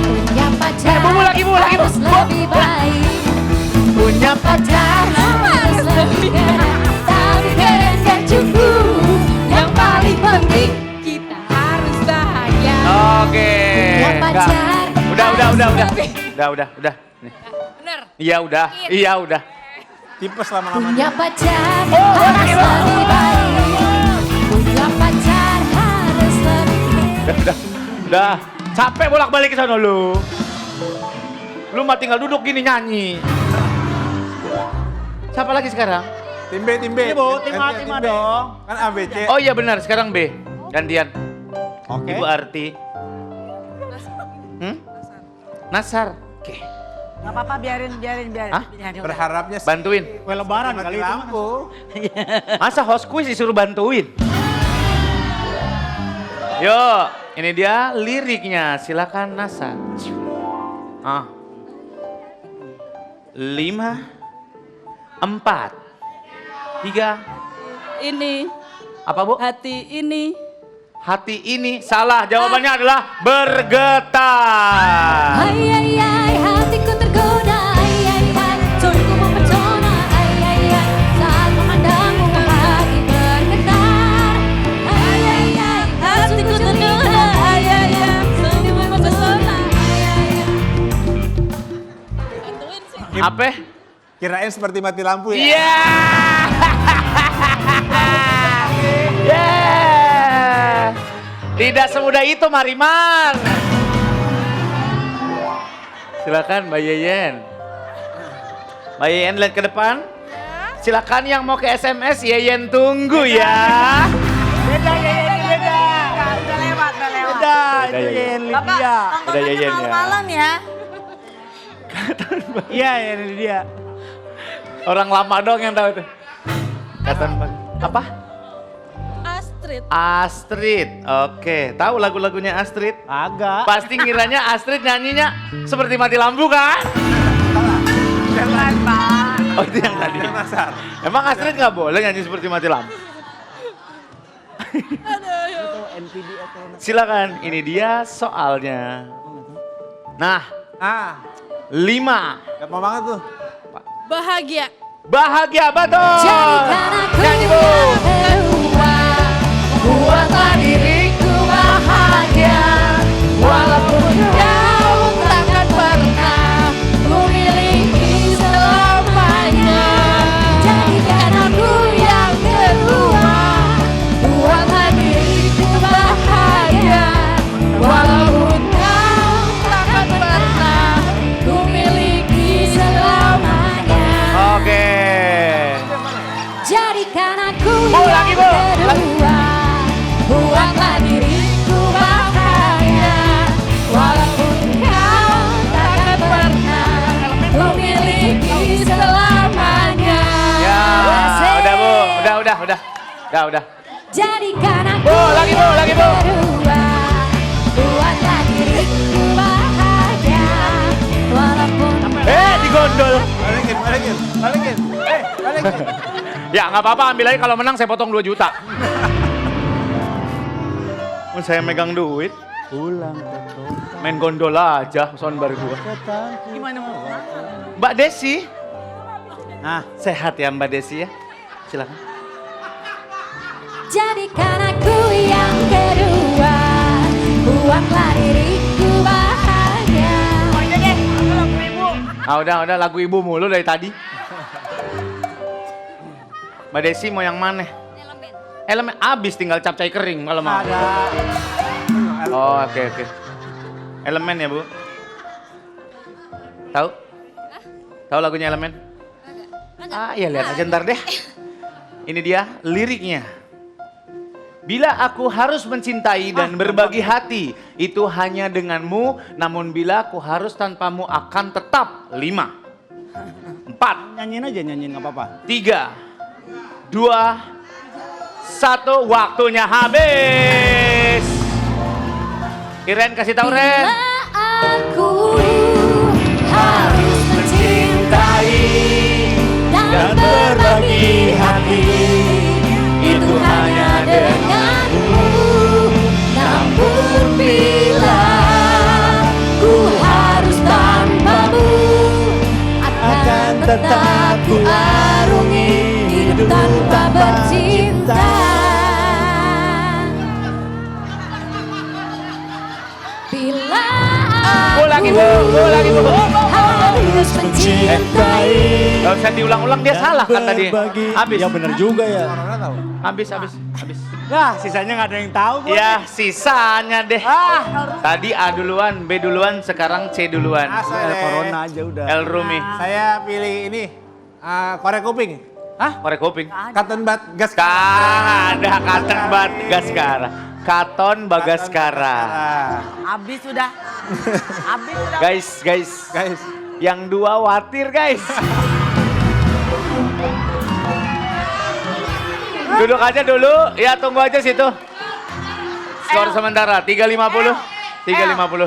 Speaker 6: Punya pacar
Speaker 1: Bu, lagi, Bu.
Speaker 6: harus lebih baik.
Speaker 1: Punya
Speaker 6: Pacar harus lebih keren. Tapi keren gak cukup. Yang paling penting kita harus bahagia.
Speaker 1: Oke.
Speaker 6: Punya pacar
Speaker 1: Udah.
Speaker 6: harus
Speaker 1: Udah. Nih.
Speaker 6: Bener.
Speaker 1: Iya udah.
Speaker 4: Tipes lama-lama.
Speaker 6: Punya pacar harus lebih baik. Punya pacar harus lebih keren.
Speaker 1: Udah. Capek bolak-balik ke sana lu. Lu mah tinggal duduk gini nyanyi. Siapa lagi sekarang?
Speaker 4: Tim B.
Speaker 3: Ini, Bu, tim A,
Speaker 4: Gantian,
Speaker 3: tim A
Speaker 4: B.
Speaker 3: dong.
Speaker 4: Kan A, B, C.
Speaker 1: Oh iya benar, sekarang B. Gantian.
Speaker 3: Oke.
Speaker 1: Ibu Arti. Nasar. Oke.
Speaker 5: Gak apa-apa, biarin.
Speaker 1: Hah?
Speaker 4: Berharapnya sih.
Speaker 1: Bantuin.
Speaker 3: Kue lebaran
Speaker 4: mati
Speaker 3: kali itu.
Speaker 4: lampu.
Speaker 1: Masa host quiz disuruh bantuin? Yuk, ini dia liriknya. Silakan Nasar. 5, 4, 3.
Speaker 5: Ini,
Speaker 1: Apa Bu?
Speaker 5: hati ini.
Speaker 1: Hati ini salah. Jawabannya adalah bergetar.
Speaker 6: Ay, ay, ay, hatiku tergoda. Ay, ay, ay, jodohku mempesona. Ay, ay, ay, saat memandangmu hati bergetar. Ay, ay, ay, hatiku tergoda. Ay, ay, ay, jodohku mempesona. Ay, ay, ay.
Speaker 1: Apa?
Speaker 4: Kirain seperti mati lampu ya.
Speaker 1: Iya. Yeah. Tidak semudah itu Mariman. Silakan Mbak Yeyen. Mbak Yeyen lihat ke depan. Silakan yang mau ke SMS Yeyen tunggu ya.
Speaker 3: Beda.
Speaker 5: Udah lewat.
Speaker 3: Beda, itu
Speaker 1: Beda, ya.
Speaker 3: Yen
Speaker 5: Bapak,
Speaker 3: Lydia.
Speaker 1: Udah
Speaker 5: tontonannya
Speaker 1: Yeyen ya.
Speaker 5: malam-malam ya.
Speaker 3: Iya, Yen Lydia.
Speaker 1: Orang lama dong yang tahu itu. Katon apa?
Speaker 5: Astrid.
Speaker 1: Astrid. Oke, tahu lagu-lagunya Astrid?
Speaker 3: Agak.
Speaker 1: Pasti ngiranya Astrid nyanyinya seperti mati lampu kan?
Speaker 5: Jangan, Pak.
Speaker 1: Oh itu yang tadi.
Speaker 4: Nasar.
Speaker 1: Emang Astrid nggak boleh nyanyi seperti mati lampu? Silakan, ini dia soalnya. Nah, 5.
Speaker 4: Gampang banget tuh.
Speaker 5: Bahagia.
Speaker 1: Bahagia betul.
Speaker 6: Jadikan aku
Speaker 1: Nyanyi Bu.
Speaker 6: yang kedua. Buatlah diriku bahagia. Walaupun kau takkan pernah ku miliki selamanya. Jadikan aku yang kedua. Buatlah diriku bahagia. Walaupun kau takkan pernah ku miliki selamanya.
Speaker 1: Oke.
Speaker 6: Jadikan aku
Speaker 1: Bu,
Speaker 6: yang
Speaker 1: lagi, Bu.
Speaker 6: kedua. Buatlah diriku bahagia. Walaupun kau takkan pernah ku miliki selamanya.
Speaker 1: Ya,
Speaker 6: Asik.
Speaker 1: udah Bu, udah.
Speaker 6: Jadikan aku
Speaker 1: Bu, lagi, Bu,
Speaker 6: yang
Speaker 1: lagi, Bu.
Speaker 6: kedua. Buatlah diriku bahagia. Walaupun
Speaker 1: Digondol.
Speaker 4: Balikin. Balikin.
Speaker 1: Ya nggak apa-apa, ambil aja kalau menang saya potong 2 juta. Saya megang duit.
Speaker 3: Pulang ke kota.
Speaker 1: Main gondol aja, sound baru gua.
Speaker 5: Gimana mau?
Speaker 1: Mbak Desi.
Speaker 3: Nah,
Speaker 1: Sehat ya Mbak Desi ya. Silakan.
Speaker 6: jadikan aku yang kedua. Buatlah diriku bahagia.
Speaker 5: Udah deh, aku lagu ibu.
Speaker 1: Udah lagu ibu mulu dari tadi. Mbak Desi mau yang mana? Elemen abis tinggal capcay kering kalau mau.
Speaker 3: Ada.
Speaker 1: Oh, oke. Elemen ya, Bu? Tahu? Tahu lagunya Elemen? Ah, ya lihat aja ntar deh. Ini dia liriknya. Bila aku harus mencintai dan berbagi hati, itu hanya denganmu. Namun bila aku harus tanpamu akan tetap. 5, 4,
Speaker 3: Nyanyiin nggak apa-apa.
Speaker 1: 3, 2, 1, waktunya habis. Iren kasih tahu Ren.
Speaker 6: Bila aku harus mencintai dan berbagi hati, itu hanya denganmu. Namun bila ku harus tanpamu, akan tetap ku arungi hidup tanpa bercinta. Bila
Speaker 1: Bu lagi Bu.
Speaker 6: harus mencintai.
Speaker 1: Gak usah diulang-ulang, dia salah kan tadi. Habis.
Speaker 3: Ya bener juga ya.
Speaker 4: Corona tahu.
Speaker 1: Habis.
Speaker 3: Nah, sisanya nggak ada yang tahu. gua.
Speaker 1: Ya sisanya deh. Tadi A duluan, B duluan, sekarang C duluan.
Speaker 4: Asal deh.
Speaker 3: Corona aja udah.
Speaker 1: El Rumi.
Speaker 4: Saya pilih ini. Korek kuping.
Speaker 1: Korek kuping.
Speaker 4: Cotton bud gas.
Speaker 1: Ada Katon Bagaskara. Katon Bagaskara.
Speaker 5: Habis sudah.
Speaker 1: Guys.
Speaker 4: Guys.
Speaker 1: Yang 2 watir guys. Duduk aja dulu, ya tunggu aja situ. Skor sementara 350. 350.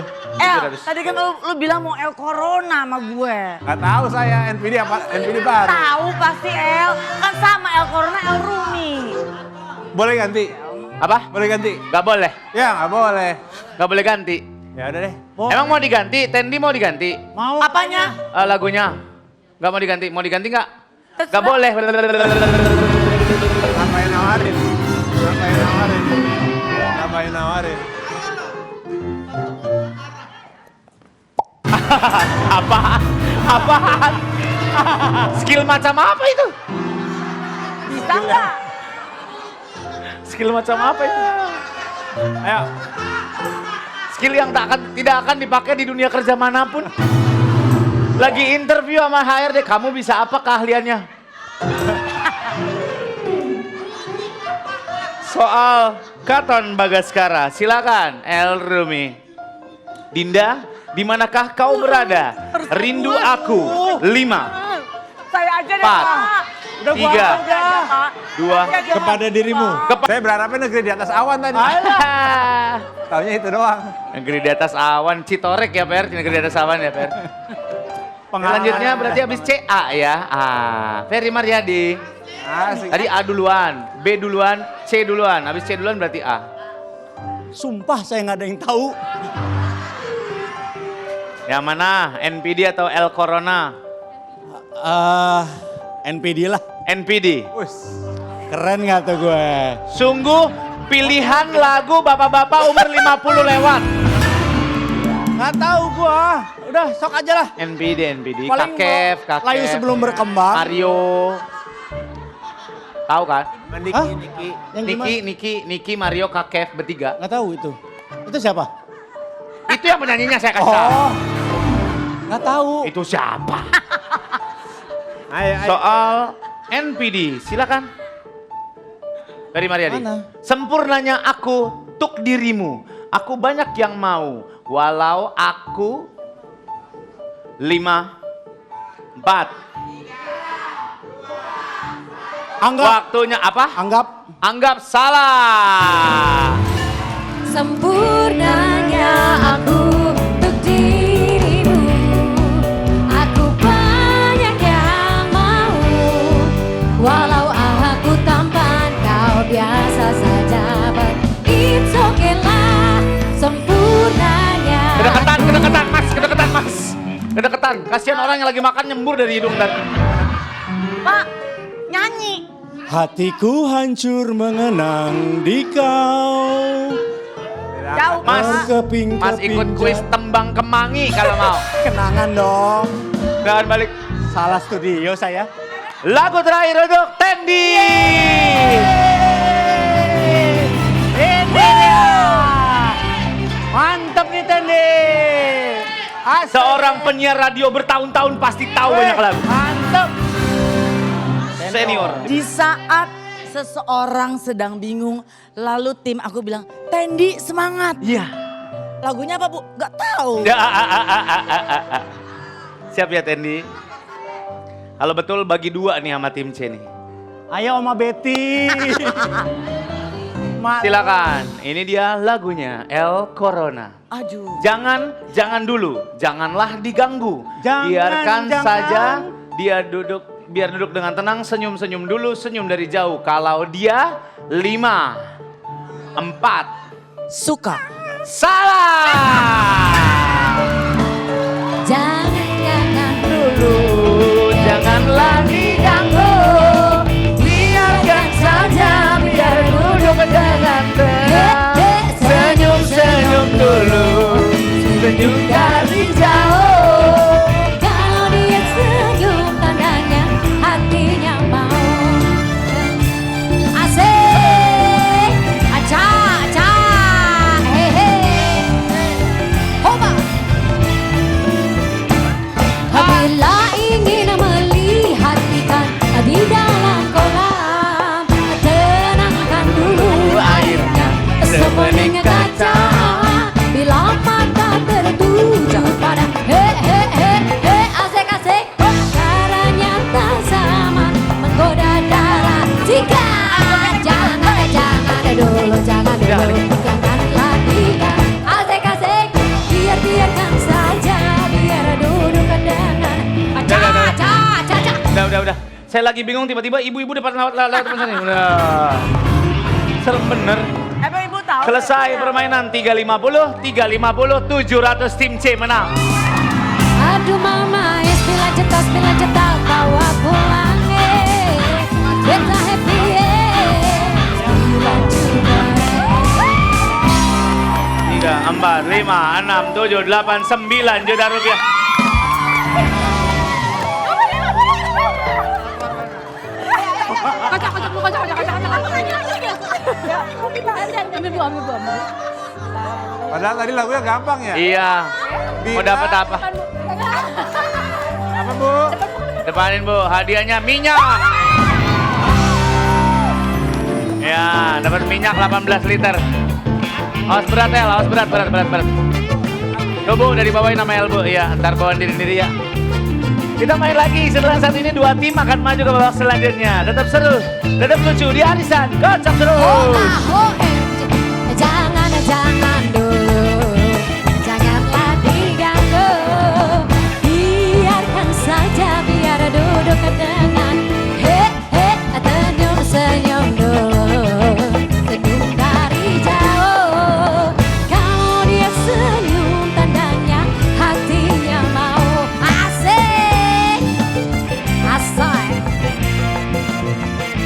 Speaker 5: Tadi kan lu bilang mau El Corona sama gue.
Speaker 4: Gak tahu saya NPD apa NPD baru.
Speaker 5: Tahu pasti El. Kan sama El Corona El Rumi.
Speaker 4: Boleh ganti?
Speaker 1: Apa?
Speaker 4: Boleh ganti?
Speaker 1: Gak boleh.
Speaker 4: Ya nggak boleh.
Speaker 1: Gak boleh ganti.
Speaker 4: Ya udah deh.
Speaker 1: Emang mau diganti? Tendi mau diganti?
Speaker 3: Mau.
Speaker 5: Apanya?
Speaker 1: Lagunya. Gak mau diganti? Mau diganti gak? Gak
Speaker 5: Terserah.
Speaker 1: boleh.
Speaker 4: Ngapain nawarin? Ngapain nawarin?
Speaker 1: Apaan? Skill macam apa itu?
Speaker 5: Bisa nggak?
Speaker 1: Skill macam apa itu? Ayo. Skill yang tidak akan dipakai di dunia kerja manapun. Lagi interview sama HRD, kamu bisa apa keahliannya? Soal Katon Bagaskara, silakan El Rumi. Dinda, di manakah kau berada? Rindu aku. 5,
Speaker 5: Saya aja deh
Speaker 1: 4,
Speaker 5: Pak.
Speaker 1: 3, 2,
Speaker 3: Kepada dirimu.
Speaker 4: Saya berharapnya negeri di atas awan tadi. Taunya itu doang.
Speaker 1: Negeri di atas awan, Citorek ya Per, negeri di atas awan ya Per. Selanjutnya berarti habis CA ya. Ferry Mariadi.
Speaker 4: Asik.
Speaker 1: Tadi A duluan, B duluan, C duluan. Habis C duluan berarti A.
Speaker 3: Sumpah saya nggak ada yang tahu.
Speaker 1: Yang mana? NPD atau El Corona?
Speaker 3: NPD lah.
Speaker 1: NPD.
Speaker 3: Keren nggak tuh gue?
Speaker 1: Sungguh pilihan lagu bapak-bapak umur 50 lewat.
Speaker 3: Nggak tahu gue. Udah sok aja lah.
Speaker 1: NPD.
Speaker 3: Paling
Speaker 1: Kakef.
Speaker 3: layu sebelum berkembang.
Speaker 1: Mario. Tahu kan?
Speaker 3: Hah? Yang gimana?
Speaker 1: Niki, Mario, Kakef bertiga.
Speaker 3: Nggak tahu itu. Itu siapa?
Speaker 1: Itu yang penyanyinya saya kasih tahu.
Speaker 3: Oh. Nggak tahu.
Speaker 1: Itu siapa?
Speaker 4: Ayo.
Speaker 1: Soal NPD, silakan. Dari Mariadi.
Speaker 3: Mana?
Speaker 1: Sempurnanya aku tuk dirimu. Aku banyak yang mau. Walau aku 5, 4.
Speaker 3: Anggap.
Speaker 1: Waktunya apa? Anggap salah.
Speaker 6: Sempurnanya aku untuk dirimu. Aku banyak yang mau. Walau aku tampan kau biasa saja, but it's okay lah. Sempurnanya.
Speaker 1: Kedeketan mas. Kedeketan. Kasihan orang yang lagi makan nyembur dari hidung tadi.
Speaker 5: Pak, nyanyi.
Speaker 3: Hatiku hancur mengenang di kau.
Speaker 5: Jauh
Speaker 1: Mas,
Speaker 5: Pak.
Speaker 1: Mas ikut kuis tembang kemangi kalau mau.
Speaker 3: Kenangan dong.
Speaker 1: Dan balik.
Speaker 3: Salah studio saya.
Speaker 1: Lagu terakhir untuk Tendi.
Speaker 3: Mantap nih Tendi.
Speaker 1: Seorang penyiar radio bertahun-tahun pasti tahu banyak lagu.
Speaker 3: Mantap.
Speaker 1: Senior.
Speaker 5: Di saat seseorang sedang bingung, lalu tim aku bilang, Tendi semangat.
Speaker 1: Iya.
Speaker 5: Lagunya apa Bu? Gak tahu.
Speaker 1: Siap ya Tendi? Kalau betul bagi 2 nih sama tim C nih.
Speaker 3: Ayo Oma Betty.
Speaker 1: Silakan, ini dia lagunya El Corona.
Speaker 5: Aduh.
Speaker 1: Jangan dulu, janganlah diganggu.
Speaker 3: Jangan,
Speaker 1: Biarkan
Speaker 3: jangan.
Speaker 1: saja dia biar duduk dengan tenang, senyum-senyum dulu, senyum dari jauh. Kalau dia 5, 4,
Speaker 5: Suka.
Speaker 1: salah.
Speaker 6: Jangan
Speaker 1: Dulu, janganlah diganggu. Biarkan saja, biar duduk dengan tenang. Senyum-senyum dulu, senyum dari jauh.
Speaker 6: Kalau dia senyum tandanya hatinya mau. Asik, aca, aca, hehe, hoba. Bila ingin melihat ikan di dalam kolam, tenangkan dulu airnya sepenuhnya kaca. Bila mata tertuju pada asik asik, caranya tak sama menggoda darah. Jika jangan dulu, janganlah dia asik asik, biarkan saja, biar duduk dengan
Speaker 1: Udah. Saya lagi bingung tiba-tiba ibu-ibu depan lewat teman saya. Udah. Serem bener.
Speaker 5: Emang Ibu tahu?
Speaker 1: Selesai permainan 350, 700 tim C menang.
Speaker 6: Aduh mama, bila cetak bawa pulang kita happy juga
Speaker 1: 3, 4, 5, 6, 7, 8, 9 juta rupiah.
Speaker 5: Ambil Bu.
Speaker 4: Padahal tadi lagunya gampang ya.
Speaker 1: Iya. Mau dapat apa?
Speaker 4: Apa Bu?
Speaker 1: Depanin Bu, hadiahnya minyak. Ya, dapat minyak 18 liter. Awas berat ya, awas berat. Tuh Bu, udah dibawain sama El Bu. Iya, ntar bawain diri ya. Kita main lagi, setelah saat ini 2 tim akan maju ke babak selanjutnya. Tetap seru, tetap lucu di arisan. Kocok terus.
Speaker 6: jangan